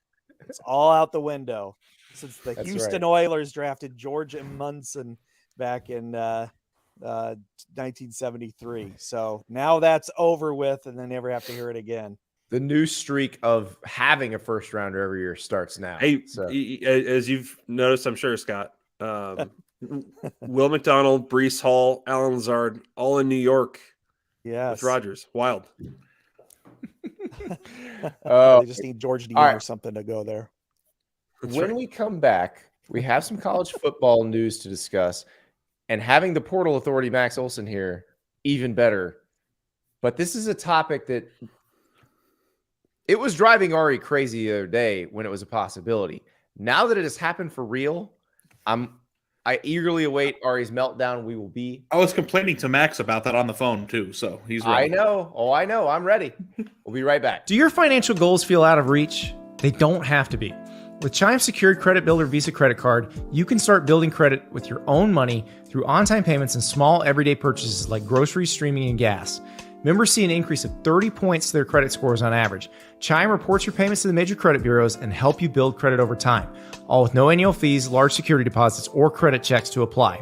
It's all out the window since the That's Houston right. Oilers drafted George M. Munson back in 1973. So now that's over with, and they never have to hear it again. The new streak of having a first rounder every year starts now. Hey, So as you've noticed, I'm sure, Scott, Will McDonald, Brees Hall, Alan Lazard, all in New York Yes. with Rodgers. Wild. They just need George Neal all right. or something to go there. That's when right. we come back, we have some college football news to discuss, and having the portal authority Max Olson here, even better. But this is a topic that it was driving Ari crazy the other day when it was a possibility. Now that it has happened for real, I eagerly await Ari's meltdown. We will be. I was complaining to Max about that on the phone too, so he's ready. I know. Oh, I know. I'm ready. We'll be right back. Do your financial goals feel out of reach? They don't have to be. With Chime's secured credit builder Visa credit card, you can start building credit with your own money through on-time payments and small everyday purchases like groceries, streaming, and gas. Members see an increase of 30 points to their credit scores on average. Chime reports your payments to the major credit bureaus and help you build credit over time, all with no annual fees, large security deposits, or credit checks to apply.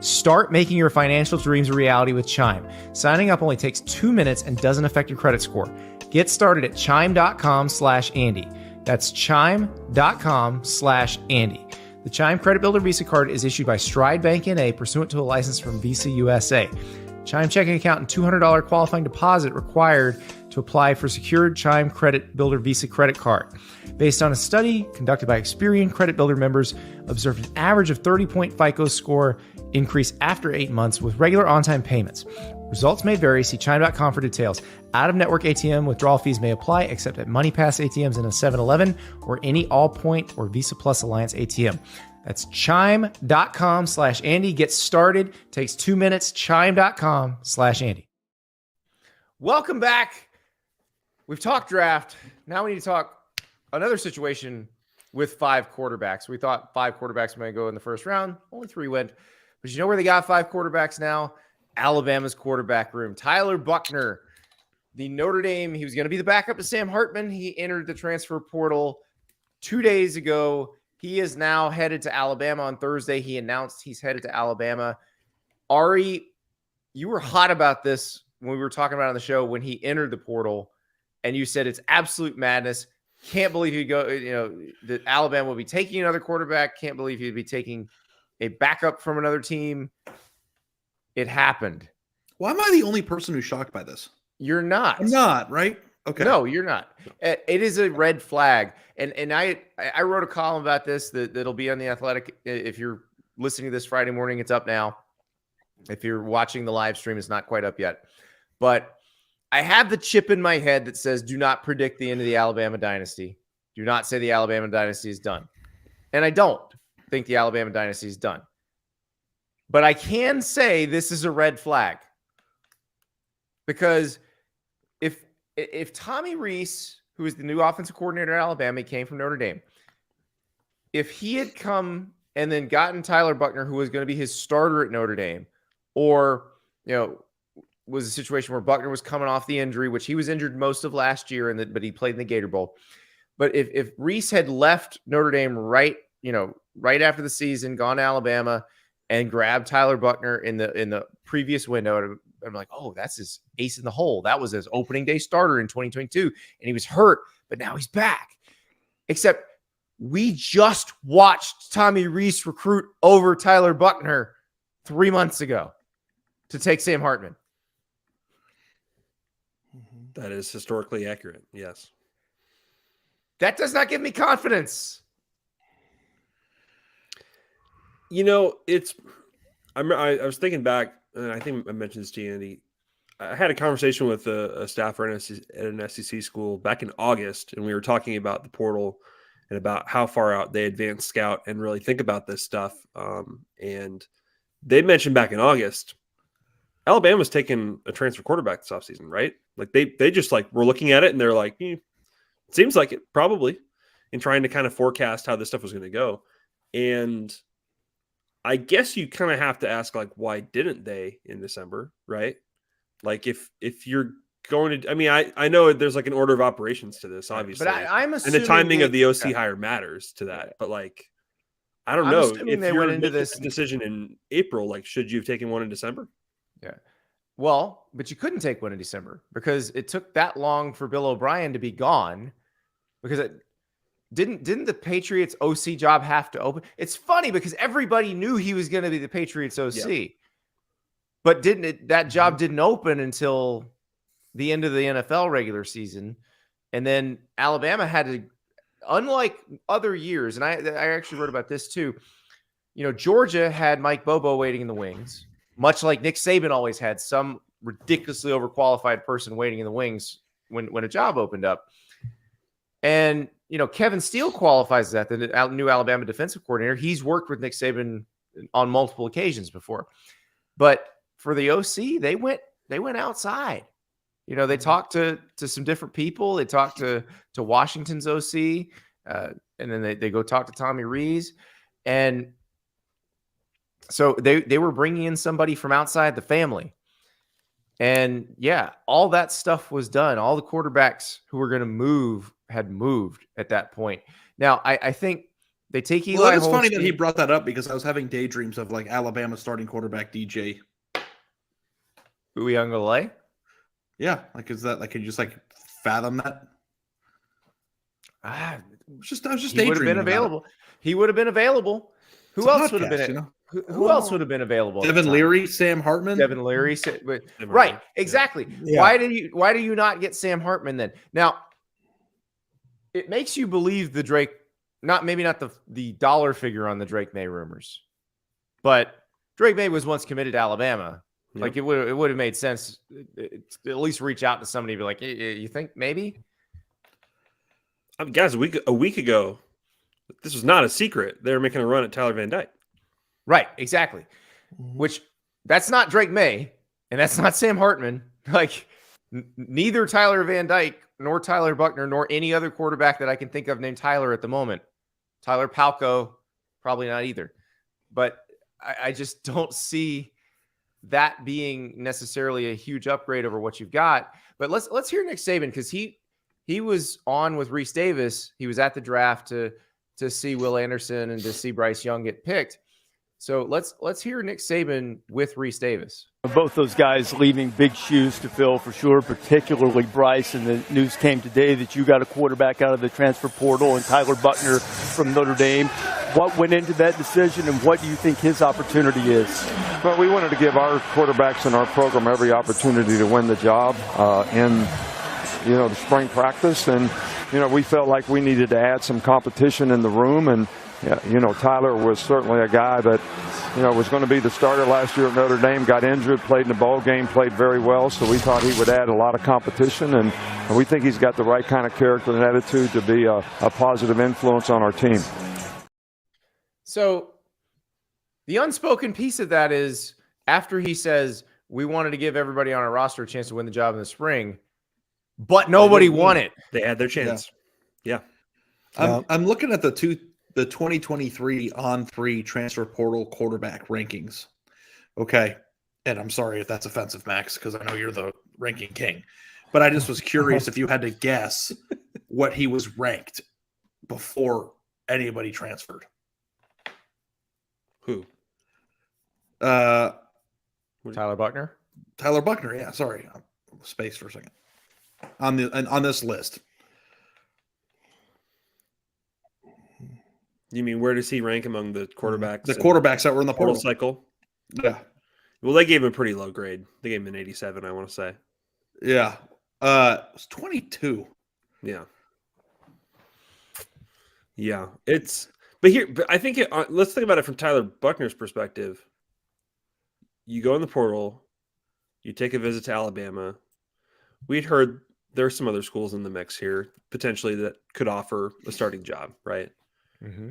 Start making your financial dreams a reality with Chime. Signing up only takes 2 minutes and doesn't affect your credit score. Get started at chime.com/Andy. That's chime.com/Andy. The Chime Credit Builder Visa card is issued by Stride Bank N.A. pursuant to a license from Visa USA. Chime checking account and $200 qualifying deposit required to apply for secured Chime Credit Builder Visa credit card. Based on a study conducted by Experian Credit Builder members, observed an average of 30-point FICO score increase after 8 months with regular on-time payments. Results may vary. See chime.com for details. Out-of-network ATM withdrawal fees may apply except at MoneyPass ATMs in a 7-Eleven or any Allpoint or Visa Plus Alliance ATM. That's chime.com/Andy. Get started. Takes 2 minutes. Chime.com/Andy. Welcome back. We've talked draft. Now we need to talk another situation with 5 quarterbacks. We thought 5 quarterbacks might go in the first round. Only 3 went. But you know where they got 5 quarterbacks now? Alabama's quarterback room. Tyler Buchner, the Notre Dame. He was going to be the backup to Sam Hartman. He entered the transfer portal 2 days ago. He is now headed to Alabama on Thursday. He announced he's headed to Alabama. Ari, you were hot about this when we were talking about it on the show when he entered the portal, and you said it's absolute madness. Can't believe he'd go, that Alabama will be taking another quarterback. Can't believe he'd be taking a backup from another team. It happened. Why am I the only person who's shocked by this? You're not. I'm not, right? Okay. No, you're not. It is a red flag. And I wrote a column about this that'll be on The Athletic. If you're listening to this Friday morning, it's up now. If you're watching the live stream, it's not quite up yet. But I have the chip in my head that says, do not predict the end of the Alabama dynasty. Do not say the Alabama dynasty is done. And I don't think the Alabama dynasty is done. But I can say this is a red flag. Because if Tommy Rees, who is the new offensive coordinator at Alabama, he came from Notre Dame, if he had come and then gotten Tyler Buchner, who was going to be his starter at Notre Dame, or, was a situation where Buchner was coming off the injury, which he was injured most of last year, but he played in the Gator Bowl. But if Rees had left Notre Dame right after the season, gone to Alabama and grabbed Tyler Buchner in the previous window, I'm like, oh, that's his ace in the hole. That was his opening day starter in 2022, and he was hurt, but now he's back. Except we just watched Tommy Rees recruit over Tyler Buchner 3 months ago to take Sam Hartman. That is historically accurate. Yes. That does not give me confidence. I was thinking back, and I think I mentioned this to you, Andy. I had a conversation with a staffer at an SEC school back in August, and we were talking about the portal and about how far out they advance scout and really think about this stuff. And they mentioned back in August, Alabama's taking a transfer quarterback this offseason, right? Like they just were looking at it and they're like, seems like it probably, in trying to kind of forecast how this stuff was going to go. And I guess you kind of have to ask, like, why didn't they in December, right? Like, if you're going to, I mean, I know there's like an order of operations to this, obviously, but I'm and assuming the timing of the OC yeah. hire matters to that. But like, I don't I'm know assuming if they you're went into making this a decision in April. Like, should you have taken one in December? Yeah. Well, but you couldn't take one in December because it took that long for Bill O'Brien to be gone because it didn't the Patriots OC job have to open? It's funny because everybody knew he was going to be the Patriots OC, but that job didn't open until the end of the NFL regular season. And then Alabama had to, unlike other years, and I actually wrote about this too, Georgia had Mike Bobo waiting in the wings, much like Nick Saban always had some ridiculously overqualified person waiting in the wings when a job opened up. And, Kevin Steele qualifies as that, the new Alabama defensive coordinator. He's worked with Nick Saban on multiple occasions before. But for the OC, they went outside. They talked to some different people. They talked to Washington's OC, and then they go talk to Tommy Rees. And so they were bringing in somebody from outside the family. And yeah, all that stuff was done. All the quarterbacks who were going to move had moved at that point. Now, I think they take Eli. Well, it's funny that he brought that up because I was having daydreams of like Alabama starting quarterback DJ Uiagalelei. Yeah, like is that like can you just like fathom that? I was just daydreaming. He would have been available. He would have been available. Who else would have been? Who else would have been available? Devin Leary, Sam Hartman. Devin Leary, right? Exactly. Yeah. Why do you not get Sam Hartman then? Now, it makes you believe the Drake, maybe not the dollar figure on the Drake May rumors, but Drake May was once committed to Alabama. Yep. Like it would have made sense to at least reach out to somebody and be like, hey, you think maybe? Guys, a week ago, this was not a secret. They were making a run at Tyler Van Dyke. Right, exactly. Which that's not Drake May, and that's not Sam Hartman. Like neither Tyler Van Dyke nor Tyler Buchner nor any other quarterback that I can think of named Tyler at the moment. Tyler Palco, probably not either. But I just don't see that being necessarily a huge upgrade over what you've got. But let's hear Nick Saban because he was on with Reese Davis. He was at the draft to see Will Anderson and to see Bryce Young get picked. So let's hear Nick Saban with Reese Davis. Both those guys leaving big shoes to fill for sure, particularly Bryce. And the news came today that you got a quarterback out of the transfer portal and Tyler Buchner from Notre Dame. What went into that decision and what do you think his opportunity is? Well, we wanted to give our quarterbacks in our program every opportunity to win the job in the spring practice. And, we felt like we needed to add some competition in the room. And, Tyler was certainly a guy that, was going to be the starter last year at Notre Dame, got injured, played in the bowl game, played very well. So we thought he would add a lot of competition. And we think he's got the right kind of character and attitude to be a positive influence on our team. So the unspoken piece of that is after he says we wanted to give everybody on our roster a chance to win the job in the spring, but nobody won it. They had their chance. Yeah. I'm looking at the 2023 on-3 transfer portal quarterback rankings. Okay. And I'm sorry if that's offensive, Max, because I know you're the ranking king. But I just was curious if you had to guess what he was ranked before anybody transferred. Who? Tyler Buchner? Tyler Buchner, yeah. Sorry. Space for a second. On this list. You mean where does he rank among the quarterbacks? The quarterbacks that were in the portal cycle? Yeah. Well, they gave him a pretty low grade. They gave him an 87, I want to say. Yeah. It was 22. Yeah. Yeah. But I think let's think about it from Tyler Buchner's perspective. You go in the portal, you take a visit to Alabama. We'd heard there's some other schools in the mix here, potentially that could offer a starting job, right? Mm-hmm.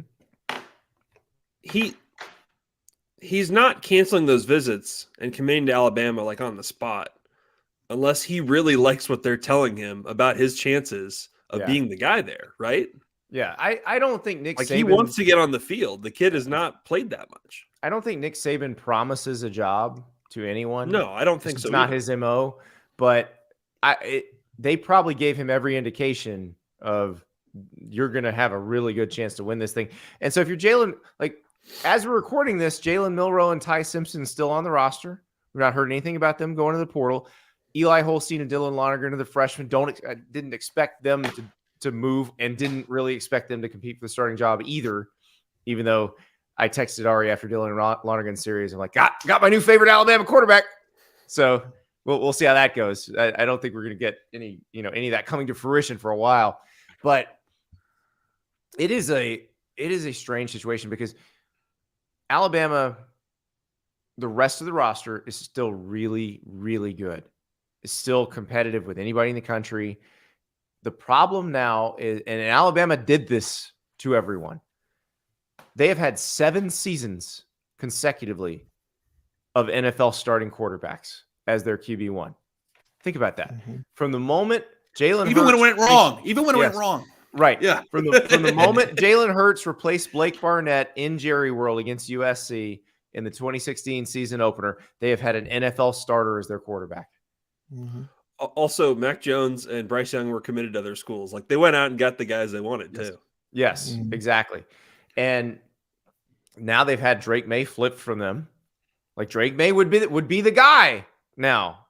He's not canceling those visits and committing to Alabama like on the spot unless he really likes what they're telling him about his chances of being the guy there, right? Yeah, I don't think Nick Like Saban he wants to get on the field. The kid has not played that much. I don't think Nick Saban promises a job to anyone. No, I don't think It's so. not either. his MO, but they probably gave him every indication of you're going to have a really good chance to win this thing. And so if you're Jalen, like as we're recording this, Jalen Milroe and Ty Simpson still on the roster. We've not heard anything about them going to the portal. Eli Holstein and Dylan Lonergan are the freshmen. I didn't expect them to move and didn't really expect them to compete for the starting job either, even though I texted Ari after Dylan Lonergan's series. I'm like, got my new favorite Alabama quarterback. So we'll see how that goes. I don't think we're going to get any of that coming to fruition for a while, but it is a strange situation because Alabama, the rest of the roster is still really, really good. It's still competitive with anybody in the country. The problem now is, and Alabama did this to everyone. They have had 7 seasons consecutively of NFL starting quarterbacks as their QB1. Think about that. Mm-hmm. From the moment Jalen Even Hurts, when it went wrong. Even when it went wrong. Right. Yeah. From the moment Jalen Hurts replaced Blake Barnett in Jerry World against USC in the 2016 season opener, they have had an NFL starter as their quarterback. Mm-hmm. Also, Mac Jones and Bryce Young were committed to other schools. Like they went out and got the guys they wanted too. Yes, exactly. And now they've had Drake May flipped from them. Like Drake May would be the guy now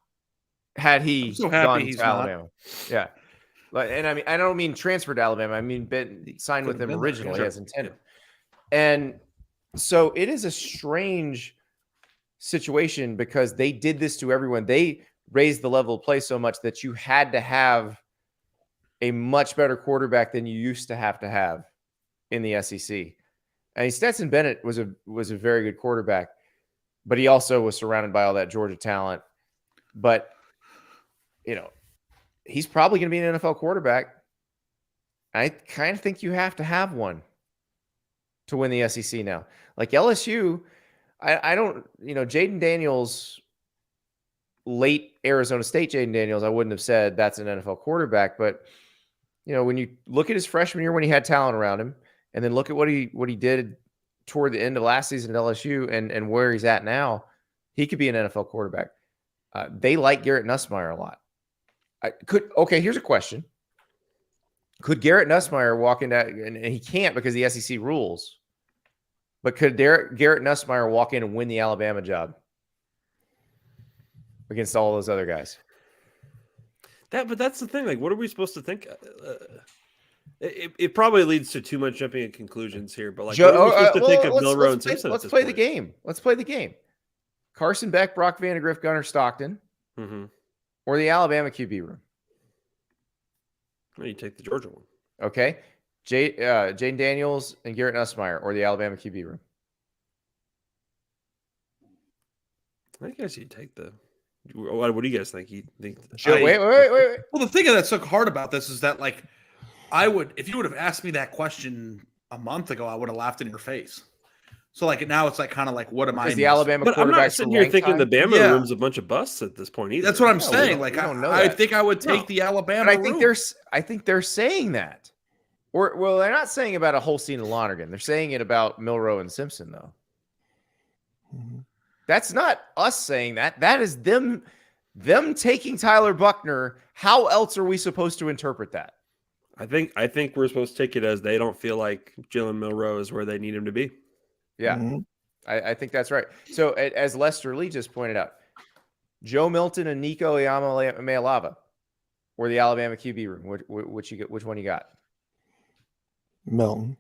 had he gone to Alabama. Yeah. And I mean, I don't mean transferred to Alabama. I mean, signed with them originally as intended. And so it is a strange situation because they did this to everyone. They raised the level of play so much that you had to have a much better quarterback than you used to have in the SEC. I mean, Stetson Bennett was a very good quarterback, but he also was surrounded by all that Georgia talent. But, he's probably going to be an NFL quarterback. I kind of think you have to have one to win the SEC now. Like LSU, I don't, Jaden Daniels, late Arizona State Jaden Daniels, I wouldn't have said that's an NFL quarterback. But, when you look at his freshman year when he had talent around him, and then look at what he did toward the end of last season at LSU and where he's at now, he could be an NFL quarterback. They like Garrett Nussmeier a lot. Here's a question. Could Garrett Nussmeier walk into, and he can't because the SEC rules, but could Garrett Nussmeier walk in and win the Alabama job against all those other guys? But that's the thing. Like, what are we supposed to think? It probably leads to too much jumping at conclusions here, but like, what are we supposed to think of Milroe and Simpson? Let's play the game. Let's play the game. Carson Beck, Brock Vandagriff, Gunnar Stockton, or the Alabama QB room. Well, you take the Georgia one. Okay. Jaden Daniels and Garrett Nussmeier, or the Alabama QB room. I guess you take the. What do you guys think? Wait. Well, the thing that's so hard about this is that, like, if you would have asked me that question a month ago, I would have laughed in your face. So, like, now it's like kind of like, what am I? The Alabama but I'm not sitting here thinking the Bama room's a bunch of busts at this point either. That's what I'm saying. Like, I think I would take the Alabama. But I think they're saying that. Well, they're not saying about a Holstein and Lonergan. They're saying it about Milroe and Simpson, though. Mm-hmm. That's not us saying that. That is them taking Tyler Buchner. How else are we supposed to interpret that? I think we're supposed to take it as they don't feel like Jalen Milroe is where they need him to be. Yeah, I think that's right. So as Lester Lee just pointed out, Joe Milton and Nico Iamaleava were the Alabama QB room. Which one you got? Milton.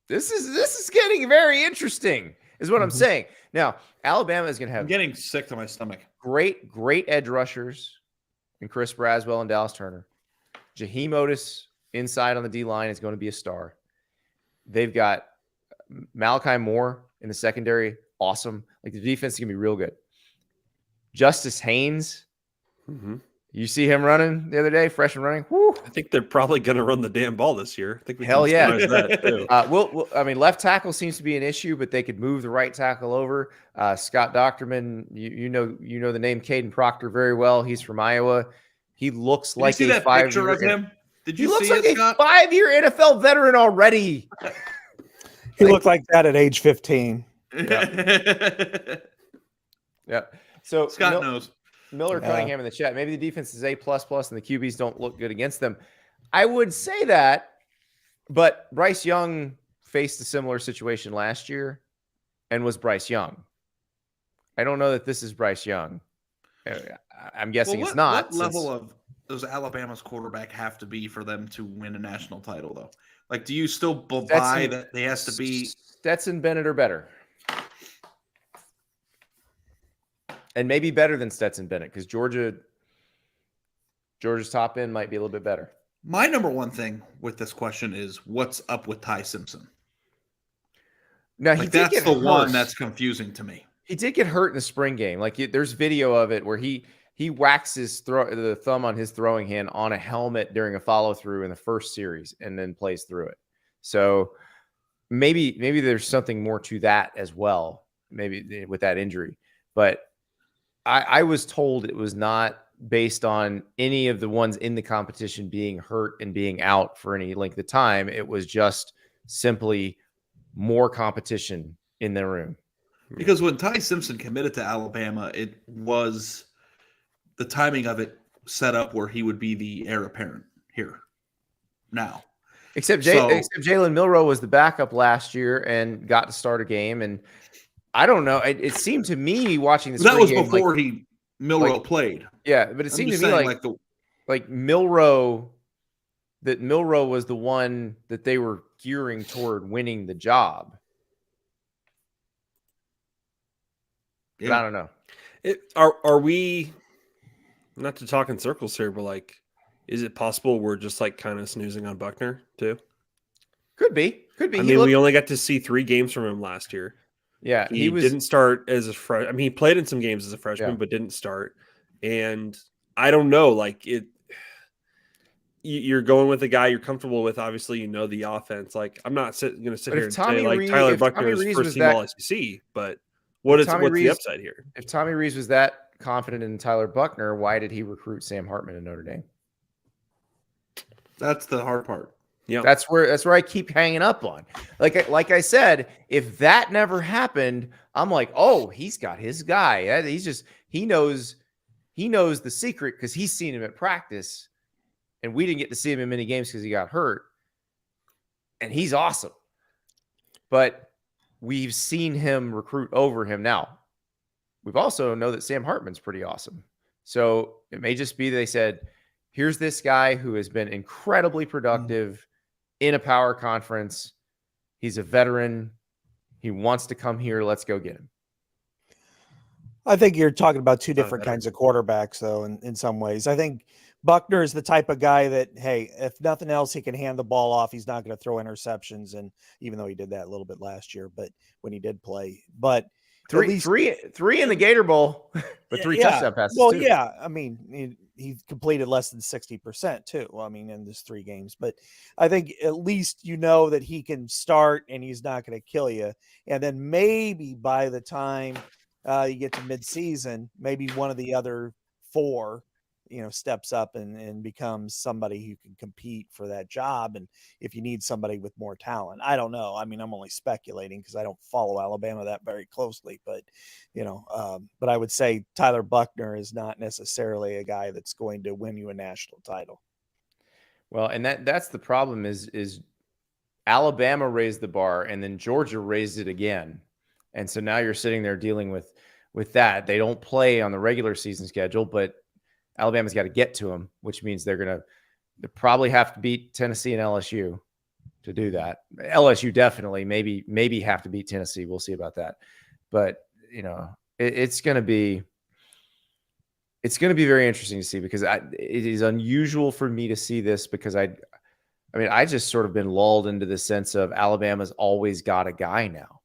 This is getting very interesting, is what I'm saying. Now, Alabama is going to have. I'm getting sick to my stomach. Great edge rushers, and Chris Braswell and Dallas Turner. Jaheim Otis inside on the D line is going to be a star. They've got Malachi Moore in the secondary. Awesome. Like, the defense is going to be real good. Justice Haynes. You see him running the other day, freshman running. Woo. I think they're probably going to run the damn ball this year. I think we hell yeah. that too. I mean, left tackle seems to be an issue, but they could move the right tackle over. Scott Docterman, you know the name Caden Proctor very well. He's from Iowa. He looks like you see a that picture of him. Did He you looks see like it, a Scott? 5-year NFL veteran already. He looked like that at age 15. Yeah. So Scott knows. Miller Yeah. Cunningham in the chat. Maybe the defense is A++, and the QBs don't look good against them. I would say that, but Bryce Young faced a similar situation last year and was Bryce Young. I don't know that this is Bryce Young. I'm guessing it's not. What level of does Alabama's quarterback have to be for them to win a national title, though? Like, do you still buy that they has to be Stetson Bennett or better? And maybe better than Stetson Bennett, because Georgia's top end might be a little bit better. My number one thing with this question is what's up with Ty Simpson? Now, Like, that's the one that's confusing to me. He did get hurt in the spring game. Like, there's video of it where he whacks the thumb on his throwing hand on a helmet during a follow through in the first series and then plays through it. So maybe there's something more to that as well, maybe with that injury. But I was told it was not based on any of the ones in the competition being hurt and being out for any length of time. It was just simply more competition in the room. Because when Ty Simpson committed to Alabama, it was the timing of it set up where he would be the heir apparent here now. Except Jalen Milroe was the backup last year and got to start a game. And I don't know. It seemed to me watching this. That was before Milroe played. Yeah, but it seemed to me like Milroe was the one that they were gearing toward winning the job. Yeah. But I don't know. Are we, not to talk in circles here, but like, is it possible we're just like kind of snoozing on Buchner too? Could be. I mean, we only got to see 3 games from him last year. Yeah, he didn't start as a freshman. I mean, he played in some games as a freshman, but didn't start. And I don't know, like you're going with a guy you're comfortable with. Obviously, you know the offense. Like, I'm not going to sit here and say like Tyler Buchner is first team All SEC, but what's the upside here? If Tommy Rees was that confident in Tyler Buchner, why did he recruit Sam Hartman in Notre Dame? That's the hard part. Yeah, that's where I keep hanging up on. Like I said, if that never happened, I'm like, oh, he's got his guy. He knows the secret because he's seen him at practice, and we didn't get to see him in many games because he got hurt. And he's awesome, but we've seen him recruit over him. Now, we've also know that Sam Hartman's pretty awesome. So it may just be they said, here's this guy who has been incredibly productive in a power conference. He's a veteran. He wants to come here. Let's go get him. I think you're talking about 2 different kinds of quarterbacks, though, in some ways. I think Buchner is the type of guy that, hey, if nothing else, he can hand the ball off. He's not going to throw interceptions, and even though he did that a little bit last year, but when he did play. But three in the Gator Bowl, but 3 touchdown passes. Well, too. yeah. I mean, he completed less than 60% too. Well, I mean, in this 3 games, but I think at least you know that he can start and he's not going to kill you. And then maybe by the time you get to midseason, maybe one of the other 4, steps up and becomes somebody who can compete for that job. And if you need somebody with more talent, I don't know. I mean, I'm only speculating because I don't follow Alabama that very closely, but but I would say Tyler Buchner is not necessarily a guy that's going to win you a national title. Well, and that's the problem is Alabama raised the bar and then Georgia raised it again. And so now you're sitting there dealing with that. They don't play on the regular season schedule, but Alabama's got to get to them, which means they probably have to beat Tennessee and LSU to do that. LSU definitely, maybe have to beat Tennessee. We'll see about that. But it's going to be very interesting to see because it is unusual for me to see this because I just sort of been lulled into the sense of Alabama's always got a guy now.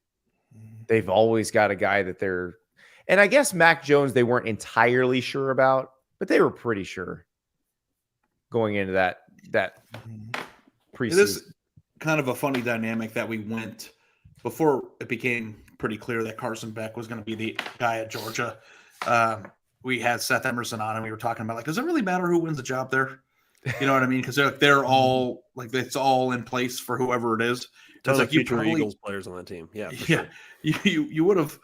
They've always got a guy that and I guess Mac Jones they weren't entirely sure about. But they were pretty sure going into that preseason. It is kind of a funny dynamic that we went before it became pretty clear that Carson Beck was going to be the guy at Georgia. We had Seth Emerson on, and we were talking about does it really matter who wins the job there? You know what I mean? Because they're all like it's all in place for whoever it is. Tons It's of like you future probably, Eagles players on that team. Yeah, for yeah. sure. You would have,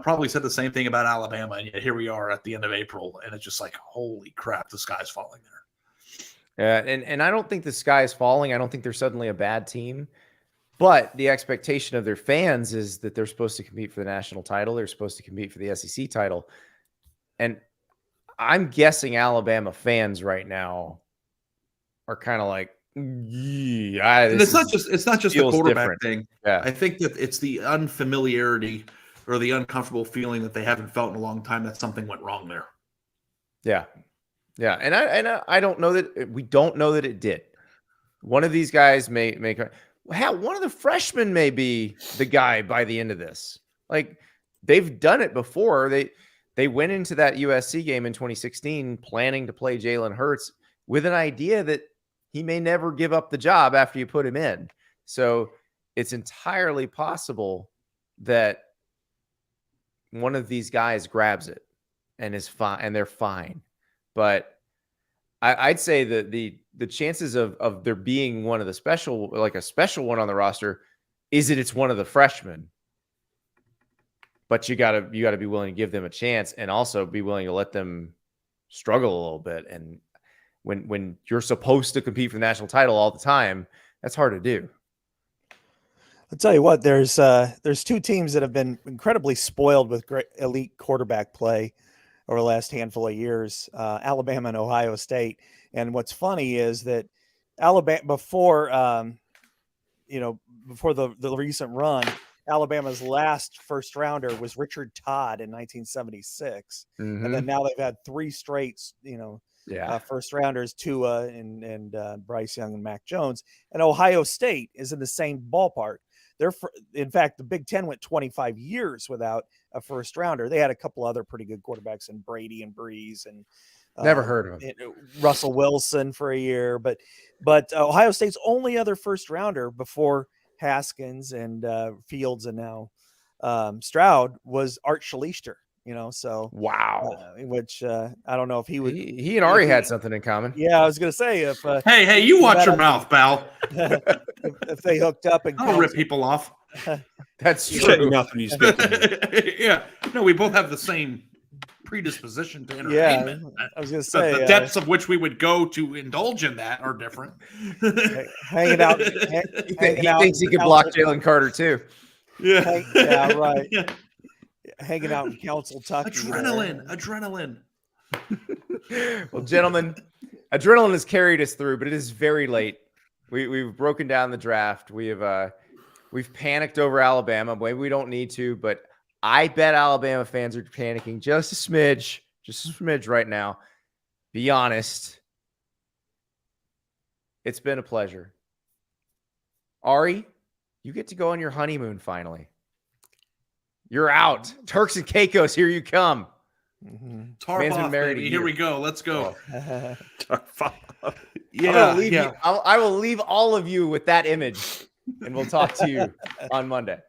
probably said the same thing about Alabama, and yet here we are at the end of April, and it's just like, holy crap, the sky's falling there. And I don't think the sky is falling. I don't think they're suddenly a bad team. But the expectation of their fans is that they're supposed to compete for the national title. They're supposed to compete for the SEC title. And I'm guessing Alabama fans right now are kind of like, yeah, And it's not just the quarterback different. thing. Yeah. I think that it's the unfamiliarity or the uncomfortable feeling that they haven't felt in a long time that something went wrong there. Yeah. Yeah. And I don't know that we don't know that it did. One of these guys may one of the freshmen may be the guy by the end of this. Like, they've done it before. They went into that USC game in 2016 planning to play Jalen Hurts with an idea that he may never give up the job after you put him in. So it's entirely possible that one of these guys grabs it and is fine, and they're fine. But I'd say that the chances of there being one of the special, like a special one on the roster, is that it's one of the freshmen. But you gotta be willing to give them a chance, and also be willing to let them struggle a little bit. And when you're supposed to compete for the national title all the time, that's hard to do. I'll tell you what, there's two teams that have been incredibly spoiled with great elite quarterback play over the last handful of years, Alabama and Ohio State. And what's funny is that Alabama, before the recent run, Alabama's last first rounder was Richard Todd in 1976. Mm-hmm. And then now they've had three straight, first rounders, Tua and Bryce Young and Mac Jones. And Ohio State is in the same ballpark. In fact, the Big Ten went 25 years without a first rounder. They had a couple other pretty good quarterbacks in Brady and Breeze and never heard of him. Russell Wilson for a year, but Ohio State's only other first rounder before Haskins and Fields and now Stroud was Art Schlichter. So wow, which I don't know if he would. He and Ari had something in common. Yeah, I was gonna say if hey, you watch your mouth, pal. if they hooked up and I'll rip people off. That's You shut your true. mouth when you speak. Yeah, no, we both have the same predisposition to entertainment. I was gonna say the depths of which we would go to indulge in that are different. Hanging out. He thinks he could block Jalen Carter too. Yeah, yeah, right. Yeah. Hanging out in Council Tucky. Adrenaline. Well, gentlemen, adrenaline has carried us through, but it is very late. We've broken down the draft. We've panicked over Alabama. Maybe we don't need to, but I bet Alabama fans are panicking just a smidge right now. Be honest. It's been a pleasure. Ari, you get to go on your honeymoon finally. You're out. Turks and Caicos, here you come. Mm-hmm. Tarp Man's been off, married baby. a Here year. we go. Let's go. I will leave all of you with that image, and we'll talk to you on Monday.